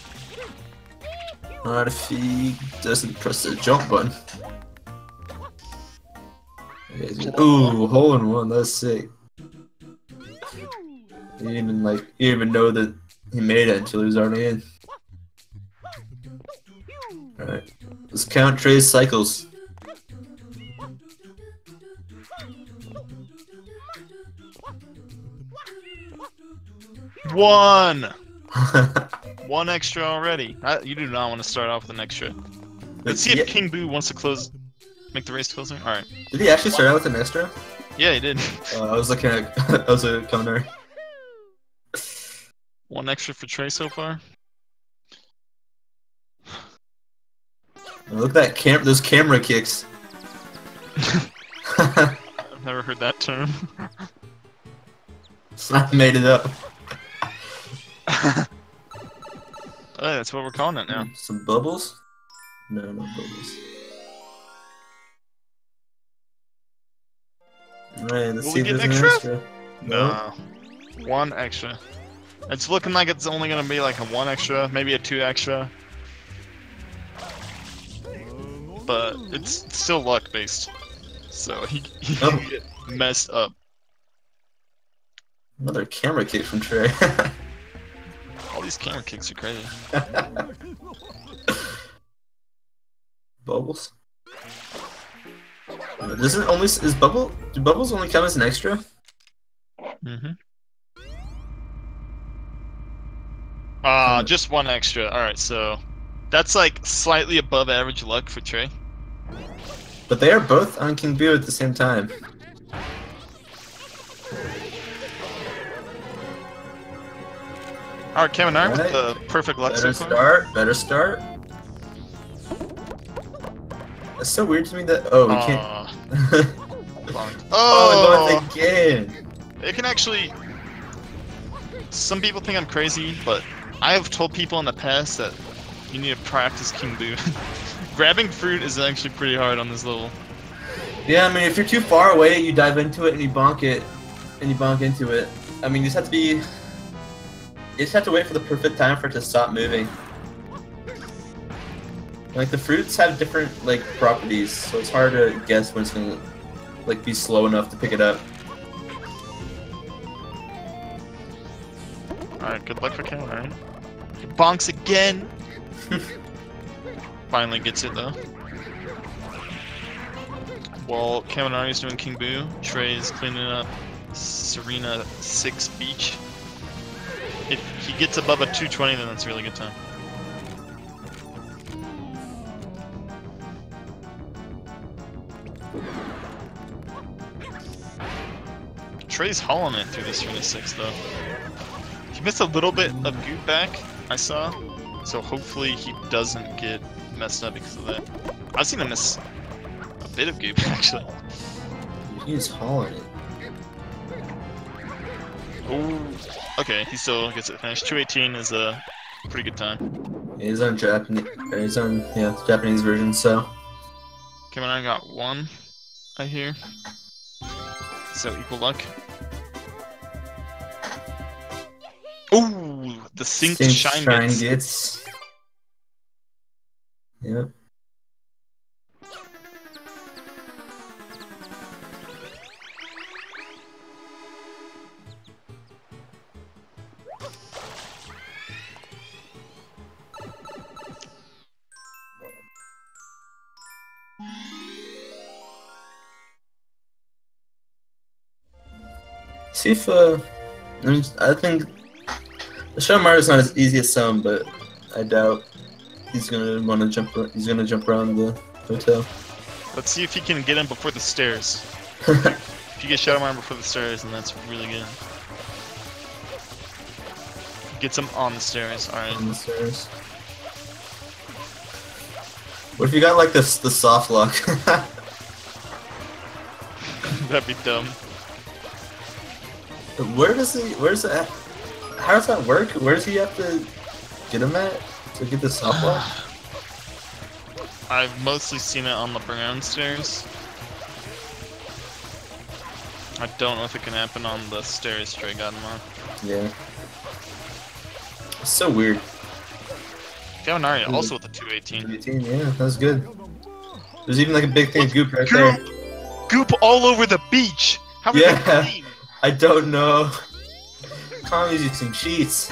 Not if he doesn't press the jump button. Ooh, hole in one, that's sick. He didn't even know that he made it until he was already in. Alright. Let's count Trey's cycles. One! One extra already. You do not want to start off with an extra. Let's see if King Boo wants to make the race closer. Alright. Did he actually start out with an extra? Yeah, he did. I was looking at I was a Kaminari. One extra for Trey so far. Look at that those camera kicks. I've never heard that term. I made it up. Oh, that's what we're calling it now. Some bubbles? No, no bubbles. Alright, let's Will see we if get there's an an extra? extra. No. One extra. It's looking like it's only gonna be like a one extra, maybe a two extra. But it's still luck based. So he can get messed up. Another camera kick from Trey. All these camera kicks are crazy. Bubbles? Do bubbles only come as an extra? Mm-hmm. Just one extra. Alright, so that's like slightly above average luck for Trey. But they are both on King Boo at the same time. Alright, Kaminari with the perfect luck so far. Better start. It's so weird to me that we can't. Oh, I again. It can actually. Some people think I'm crazy, but I have told people in the past that you need to practice King Boo. Grabbing fruit is actually pretty hard on this level. Yeah, I mean, if you're too far away, you dive into it and you bonk it, and you bonk into it. I mean, you just have to be. You just have to wait for the perfect time for it to stop moving. Like the fruits have different properties, so it's hard to guess when it's gonna be slow enough to pick it up. Alright, good luck for Kaminari. He bonks again! Finally gets it though. While Kaminari's doing King Boo, Trey's cleaning up Serena 6 Beach. If he gets above a 220, then that's a really good time. Trey's hauling it through this Serena 6 though. He missed a little bit of goop back, I saw, so hopefully he doesn't get messed up because of that. I've seen him miss a bit of goop actually. He's hauling it. Oh, okay, he still gets it finished. 218 is a pretty good time. He's on Japanese. He's on the Japanese version. So. Kaminari got 1, I hear. So equal luck. Ooh, the synced shine gets. Yep. See if I think the Shadow Mario's not as easy as some, but I doubt he's gonna want to jump. He's gonna jump around the hotel. Let's see if he can get him before the stairs. If you get Shadow Mario before the stairs, then that's really good. Gets him on the stairs. All right. On the stairs. What if you got like the soft lock? That'd be dumb. Where's it? How does that work? Where does he have to get him at to get the soft lock? I've mostly seen it on the brown stairs. I don't know if it can happen on the stairs Trey got him on. Yeah. It's so weird. Kaminari also with the 218. 218, yeah, that's good. There's even like a big thing of goop right there. Goop all over the beach! How are they clean? I don't know. Kami's using cheats.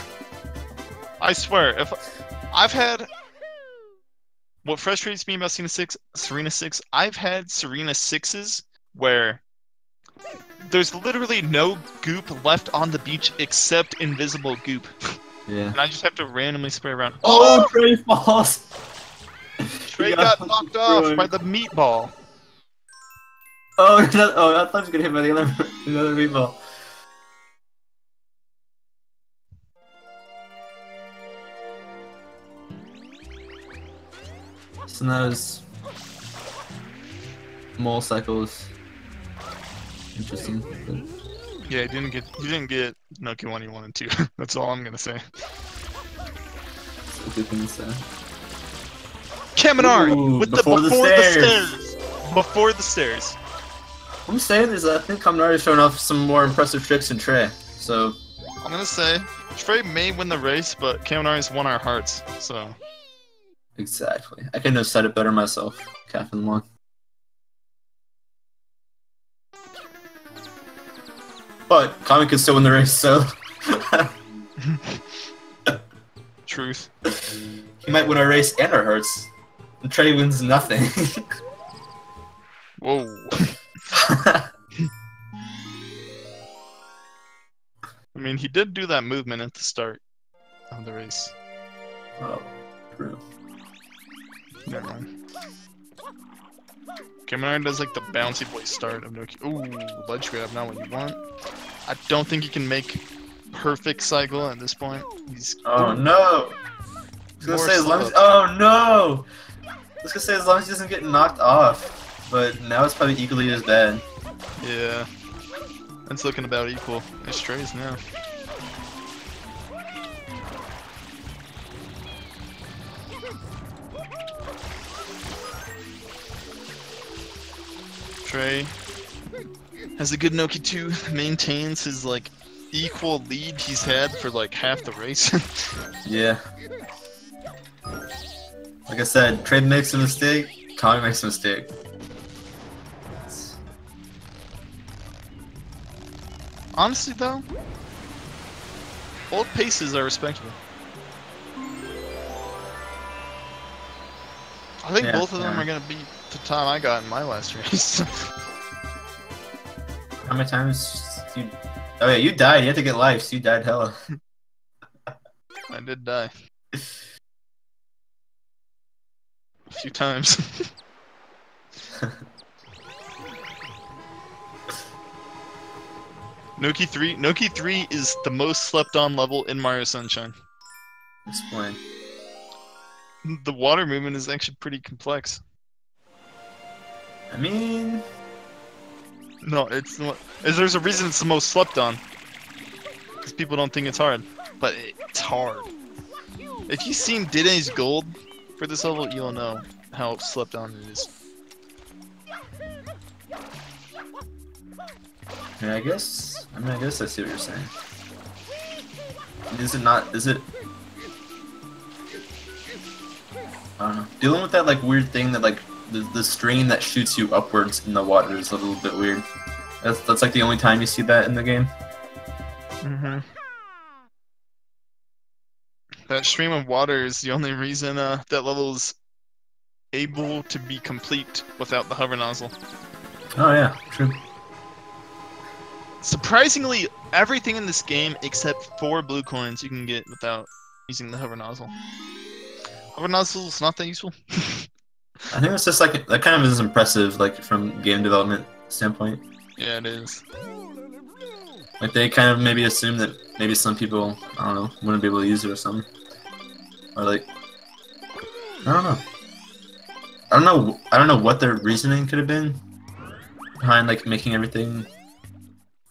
I swear, if I've had what frustrates me about Serena 6, I've had Serena 6s where there's literally no goop left on the beach except invisible goop. Yeah. And I just have to randomly spray around. Oh, Trey falls! Trey got knocked off by the meatball. Oh, I thought he was gonna hit by the another meatball. So now is mole cycles. Interesting. Yeah, you didn't get Noki 1 you wanted to. That's all I'm gonna say. That's a good thing to say. Kaminari with before the stairs. Before the stairs. What I'm saying is I think Kaminari is showing off some more impressive tricks than Trey. So I'm gonna say Trey may win the race, but Kaminari's won our hearts. So exactly. I couldn't have said it better myself. Captain won. But Kami can still win the race, so truth. He might win our race and our hearts. And Trey wins nothing. Whoa. I mean, he did do that movement at the start of the race. Oh, true. Never mind. Kaminari does like the bouncy boy start of Noki. Ooh, ledge grab, not what you want. I don't think he can make perfect cycle at this point. He's oh no! I was gonna say as long as oh no! I was gonna say as long as he doesn't get knocked off, but now it's probably equally as bad. Yeah, it's looking about equal. It's Trey's now. Trey has a good Noki 2, maintains his like equal lead he's had for like half the race. Yeah. Like I said, Trey makes a mistake, Kami makes a mistake. Honestly though, both paces are respectable. I think both of them are gonna beat the time I got in my last race. How many times you... Oh yeah, you died. You had to get life, so you died hella. I did die. A few times. Noki 3 is the most slept on level in Mario Sunshine. Explain. The water movement is actually pretty complex. I mean... No, it's not. There's a reason it's the most slept on. Because people don't think it's hard. But it's hard. If you've seen Dide's Gold for this level, you'll know how slept on it is. Yeah, I guess I see what you're saying. Is it not... Is it... I don't know. Dealing with that like weird thing that like the string that shoots you upwards in the water is a little bit weird. That's like the only time you see that in the game. Mm-hmm. That stream of water is the only reason that level is able to be complete without the hover nozzle. Oh yeah, true. Surprisingly, everything in this game except 4 blue coins you can get without using the hover nozzle. Hover nozzle is not that useful. I think it's just like that kind of is impressive, like from game development standpoint. Yeah, it is. Like they kind of maybe assume that maybe some people, I don't know, wouldn't be able to use it or something. Or like, I don't know. I don't know what their reasoning could have been behind like making everything,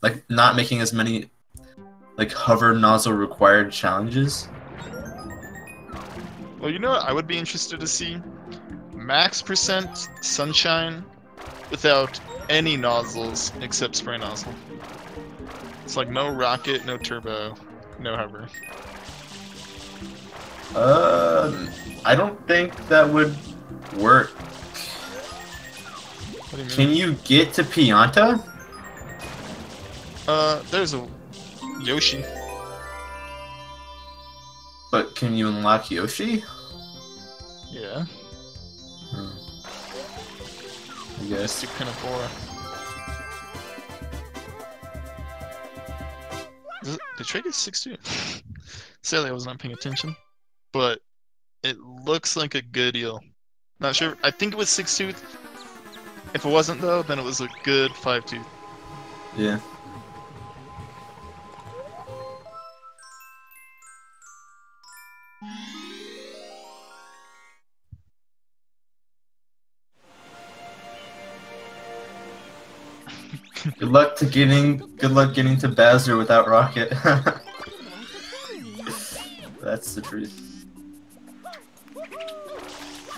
like not making as many like hover nozzle required challenges. Well, you know what I would be interested to see? Max percent sunshine without any nozzles except spray nozzle. It's like no rocket, no turbo, no hover. I don't think that would work. What do you mean? Can you get to Pianta? There's a Yoshi. But can you unlock Yoshi? Yeah. I guess. Just do Pinafora. The trade is 6-2. Sadly, I was not paying attention, but it looks like a good deal. Not sure. I think it was 6-2. If it wasn't though, then it was a good 5-2. Yeah. Good luck getting to Bowser without Rocket. That's the truth.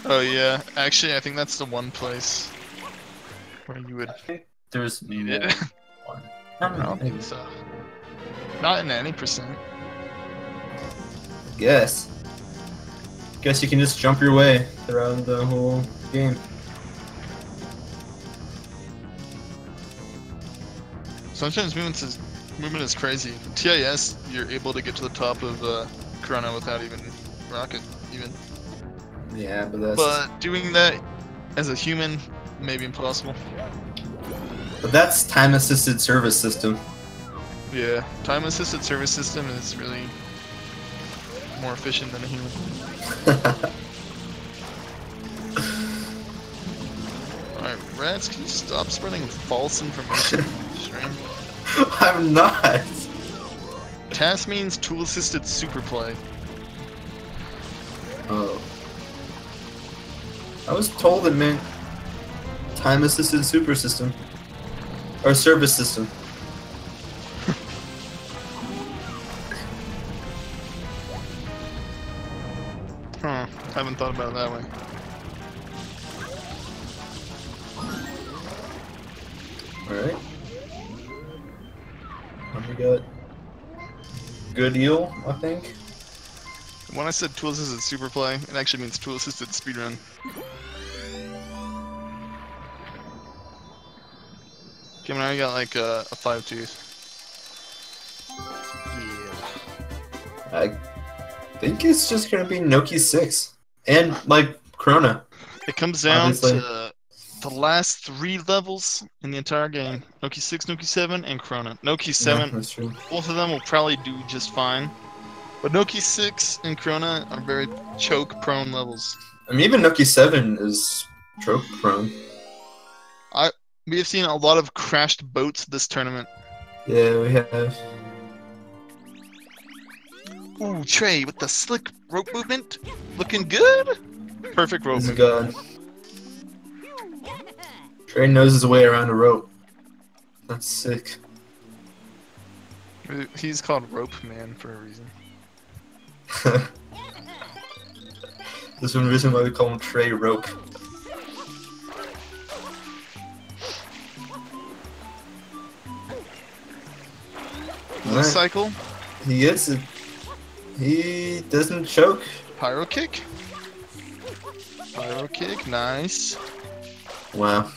Oh yeah, actually I think that's the one place where you would There's need it. one. I don't think so. Not in any percent. Guess you can just jump your way throughout the whole game. Sometimes movement is crazy. TIS, you're able to get to the top of Corona without even rocket, even. Yeah, but doing that as a human may be impossible. But that's time-assisted service system. Yeah, time-assisted service system is really more efficient than a human. Alright, Rats, can you stop spreading false information on the stream? I'm not. TAS means tool-assisted super play. Oh. I was told it meant time-assisted super system. Or service system. Huh, haven't thought about it that way. Alright. We got good eel, I think. When I said tool-assisted super play, it actually means tool-assisted speedrun. Okay, now you got like a 5-tooth. Yeah. I think it's just gonna be Noki 6. And, like, Corona. It comes down Obviously. to the last 3 levels in the entire game. Noki 6, Noki 7, and Corona. Noki 7, Yeah, that's true. both of them will probably do just fine. But Noki 6 and Corona are very choke-prone levels. I mean, even Noki 7 is trope prone. We have seen a lot of crashed boats this tournament. Yeah, we have. Ooh, Trey with the slick rope movement. Looking good. Perfect rope This is movement. God. Trey knows his way around a rope. That's sick. He's called Rope Man for a reason. There's one reason why we call him Trey Rope. This cycle, He gets it. He doesn't choke. pyro kick. Pyro kick, nice. Wow.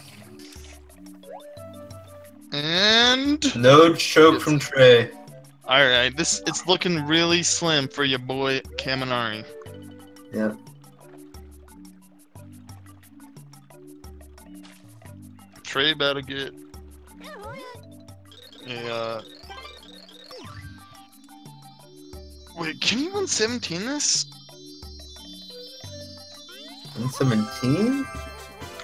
And No choke from Trey. alright, it's looking really slim for your boy Kaminari. Yeah. Trey about to get Wait, can you 117 this? 117?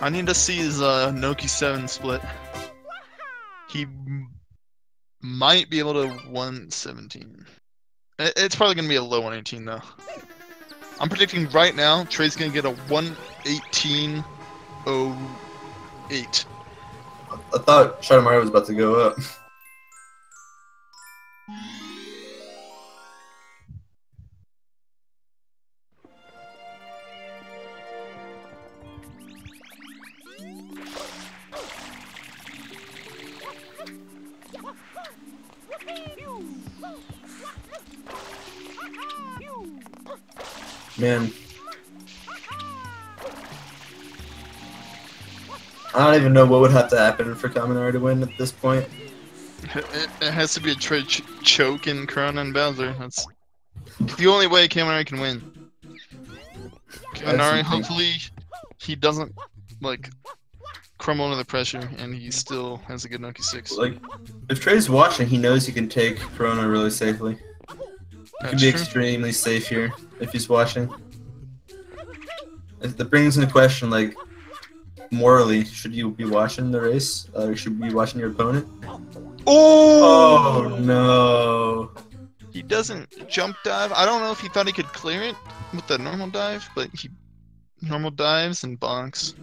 I need to see his Noki 7 split. He might be able to 117. It's probably gonna be a low 118 though. I'm predicting right now Trey's gonna get a 118.08. I thought Shadowmaru was about to go up. Man. I don't even know what would have to happen for Kaminari to win at this point. It has to be a Trey choke in Corona and Bowser. That's the only way Kaminari can win. Kaminari, hopefully, he doesn't like crumble under the pressure, and he still has a good Noki 6. Like, if Trey's watching, he knows he can take Corona really safely. He can be extremely safe here if he's watching. That brings into question, like, morally, should you be watching the race? Should you be watching your opponent? Oh no! He doesn't jump dive. I don't know if he thought he could clear it with the normal dive, but he normal dives and bonks.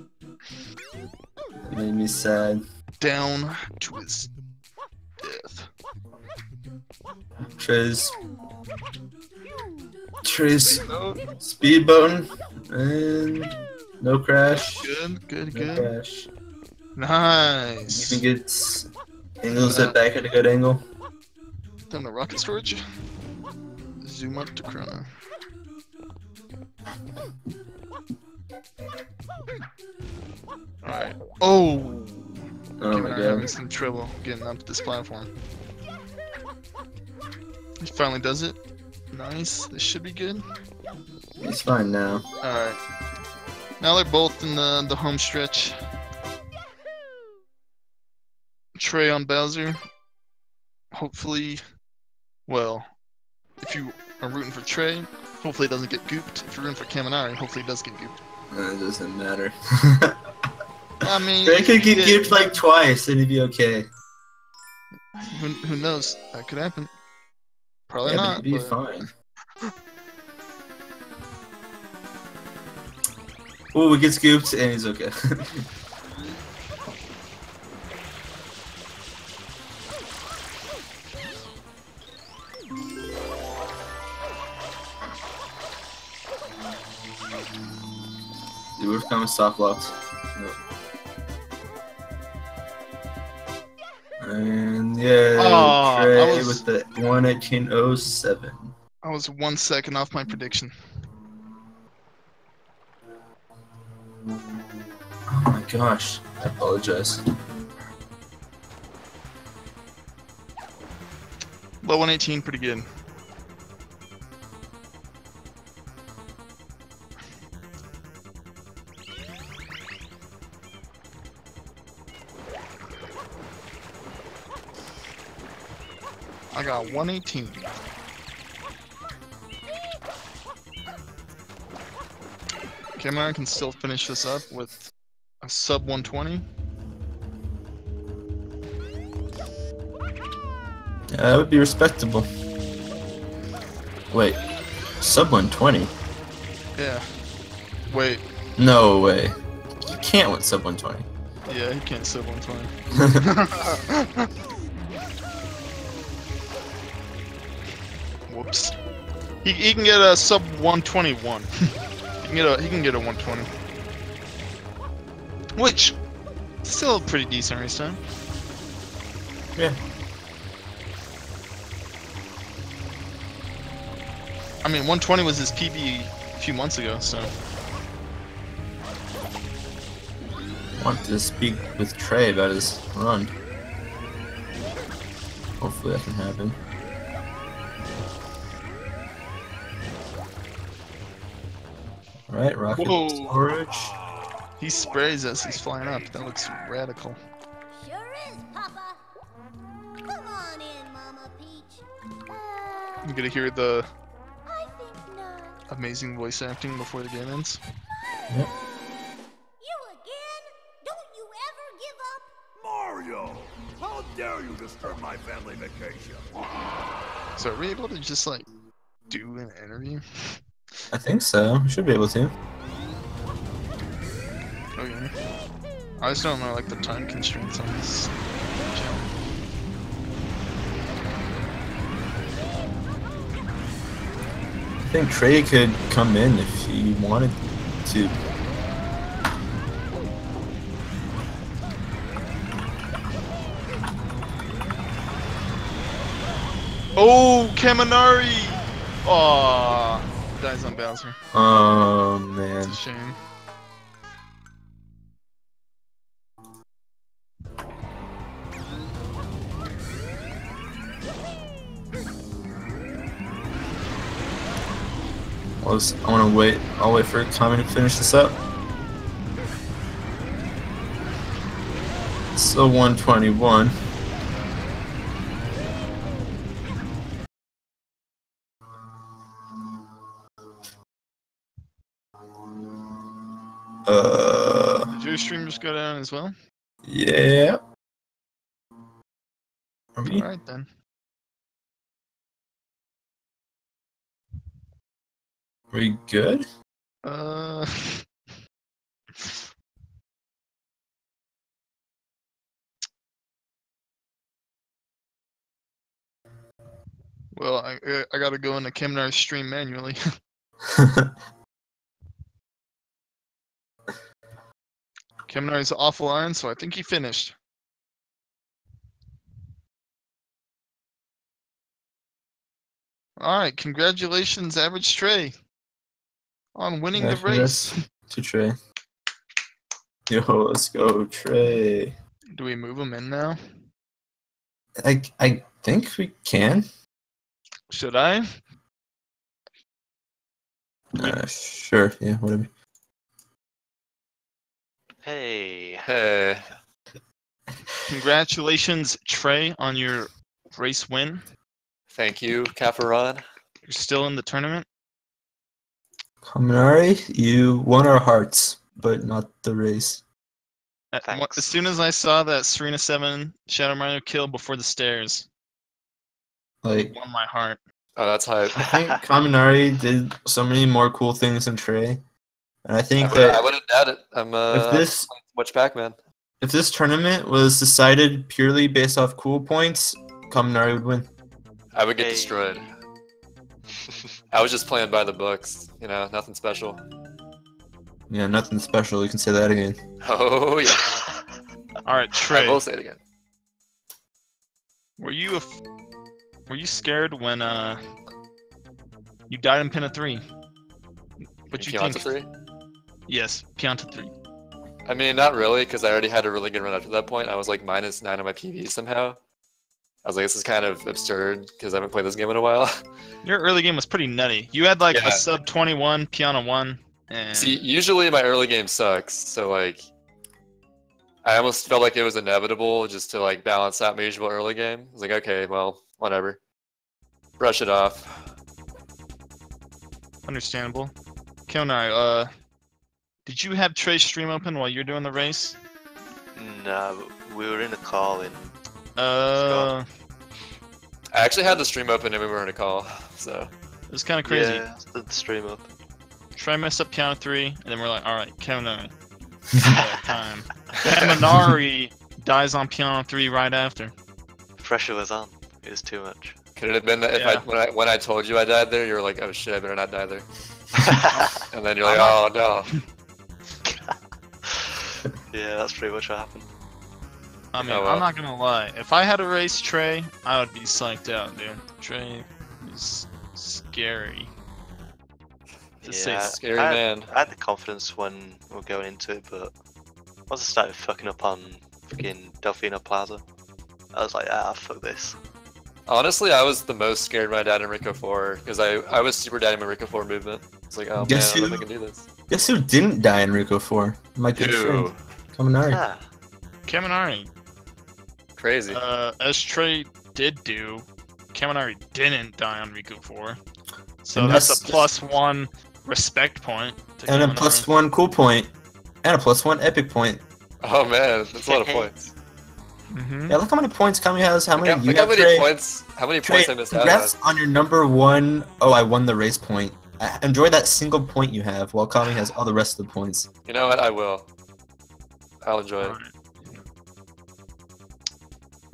It made me sad. Down to his death. Trey's speedboating and no crash. Good. Crash. Nice. Even gets angles it back at a good angle. Down to rocket storage. Zoom up to Chrono. Alright. Oh my god. Having some trouble getting up this platform. He finally does it. Nice. This should be good. He's fine now. Alright. Now they're both in the home stretch. Trey on Bowser. Hopefully, well, if you are rooting for Trey, hopefully it doesn't get gooped. If you're rooting for Kaminari, hopefully it does get gooped. It doesn't matter. I mean, Trey could get gooped like twice and he'd be okay. Who knows? That could happen. Probably yeah, not. But he'd be fine. Oh, he gets gooped and he's okay. He would have come soft locked. Nope. And yeah, Trey with the 118.07. I was 1 second off my prediction. Oh my gosh, I apologize. Low 118, pretty good. I got 118. Kaminari can still finish this up with a sub 120. Yeah, that would be respectable. Wait, sub 120? Yeah. Wait. No way. You can't win sub 120. Yeah, he can't sub 120. Whoops. He can get a sub 121. He can get a 120. Which still pretty decent race time. Yeah. I mean 120 was his PB a few months ago, so I want to speak with Trey about his run. Hopefully that can happen. Alright, rocket storage. He sprays as he's flying up. That looks radical. Sure is, Papa. Come Peach. I'm gonna hear the I think not. amazing voice acting before the game ends. Yep. You again? Don't you ever give up? Mario! How dare you disturb my family vacation? So are we able to just like do an interview? I think so. We should be able to. Okay. I just don't know like the time constraints on this channel. I think Trey could come in if he wanted to. Oh, Kaminari! Aww. Dies on Bowser. Oh It's man. a shame. I want to wait. I'll wait for Kami to finish this up. So 121. Did your stream just go down as well? Yeah. Are we? Alright then. Are we good? Well, I gotta go into Kaminari's stream manually. Kaminari's offline, so I think he finished. Alright, congratulations, AverageTrey, on winning the race. congrats to Trey. Yo, let's go, Trey. Do we move him in now? I think we can. Should I? Sure. Yeah, whatever. Hey. Hey. Congratulations, Trey, on your race win. Thank you, Kafaron. You're still in the tournament. Kaminari, you won our hearts, but not the race. Thanks. As soon as I saw that Serena 7 Shadow Mario kill before the stairs, Like, won my heart. Oh, that's hype. I think Kaminari did so many more cool things than Trey, and I think I that wouldn't doubt it. I'm if this much Pac-Man. if this tournament was decided purely based off cool points, Kaminari would win. I would get Hey. destroyed. I was just playing by the books, you know, nothing special. Yeah, nothing special. You can say that again. Oh yeah. All right, I Trey. will say it again. Were you scared when you died in Pinna 3? What you Pianta think? 3? Yes, Pianta 3. I mean, not really, because I already had a really good run up to that point. I was like -9 on my PV somehow. I was like, this is kind of absurd because I haven't played this game in a while. Your early game was pretty nutty. You had like Yeah. a sub 21 Piana 1, and See, usually my early game sucks, so like, I almost felt like it was inevitable just to like balance out my usual early game. I was like, okay, well, whatever. Brush it off. understandable. Kaminari, did you have Trey's stream open while you're doing the race? No, we were in a call in. Uh, I actually had the stream open and we were in a call, so. it was kind of crazy. Yeah, the stream up. Trey messed up Piana 3, and then we're like, alright, Kaminari. Time. Kaminari dies on Piana 3 right after. Pressure was on. It was too much. Could it have been that if Yeah. when I told you I died there, you were like, oh shit, I better not die there. And then you're like, oh no. Yeah, that's pretty much what happened. I mean, Oh, well. I'm not gonna lie. If I had a race Trey, I would be psyched out, dude. Trey is scary. To say Yeah, Scary I had, man. I had the confidence when we were going into it, but once I started fucking up on fucking Delfino Plaza, I was like, ah, fuck this. Honestly, I was the most scared when I died in Rico 4, because I was super down in my Rico 4 movement. It's like, oh Guess man, I don't who- think I can do this. Guess who didn't die in Rico 4? My good friend, Ew, Kaminari. Ah, Kaminari, crazy. as Trey did do, Kaminari didn't die on Riku 4. So And that's a +1 respect point. To And a Kaminari. +1 cool point. And a +1 epic point. Oh man, that's a lot of points. Mm-hmm. Yeah, look how many points Kami has. How many you Look how have, many Trey. points? How many Trey, points I missed out congrats on? on your #1. Oh, I won the race point. Enjoy that single point you have, while Kami has all the rest of the points. You know what? I will. I'll enjoy it.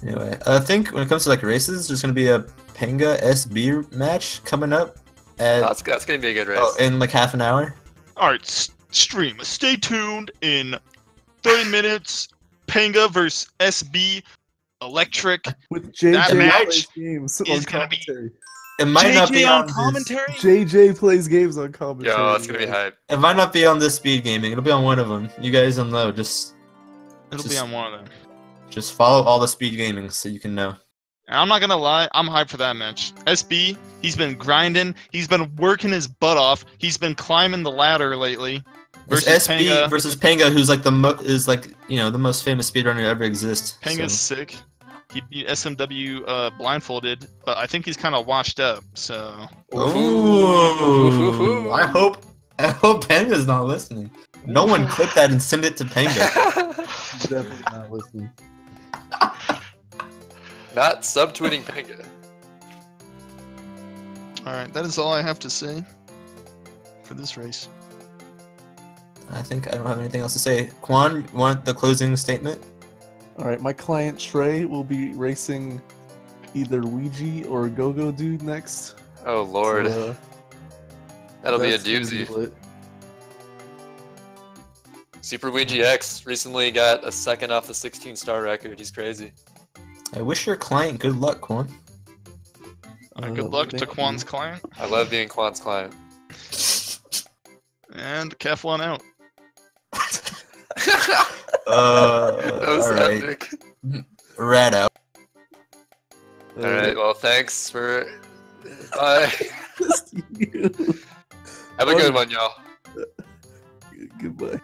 Anyway, I think when it comes to like races, there's gonna be a Panga SB match coming up at That's gonna be a good race. in like half an hour. Alright, stream. Stay tuned in 30 minutes. Panga versus SB Electric. With JJ That match plays games on is gonna be- commentary. It might not be JJ on on this. commentary? JJ plays games on commentary. Yo, it's gonna be guys. hype. It might not be on this speed gaming. It'll be on one of them. You guys don't know. It'll be on one of them. Just follow all the speed gaming so you can know. And I'm not gonna lie, I'm hyped for that match. SB, he's been grinding, he's been working his butt off, he's been climbing the ladder lately. It's Versus SB Panga. versus Panga, who's like the the most famous speedrunner to ever exist. Panga's so. sick. He beat SMW blindfolded, but I think he's kind of washed up. So Ooh, I hope Panga's not listening. No one clip that and send it to Panga. Definitely not listening. Not subtweeting Panga. all right, that is all I have to say for this race. I think I don't have anything else to say. Quan, you want the closing statement? Alright, my client Trey will be racing either Ouija or Go-Go Dude next. Oh lord, So, that'll be a that's gonna be doozy. lit. Super Ouija X recently got a second off the 16-star record. He's crazy. I wish your client good luck, Quan. Good luck to thank Quan's you. client. I love being Quan's client. And Kef1 out. That was alright. epic. Rat out. Alright, well, thanks for. Bye. You. Have a good one, y'all. Goodbye.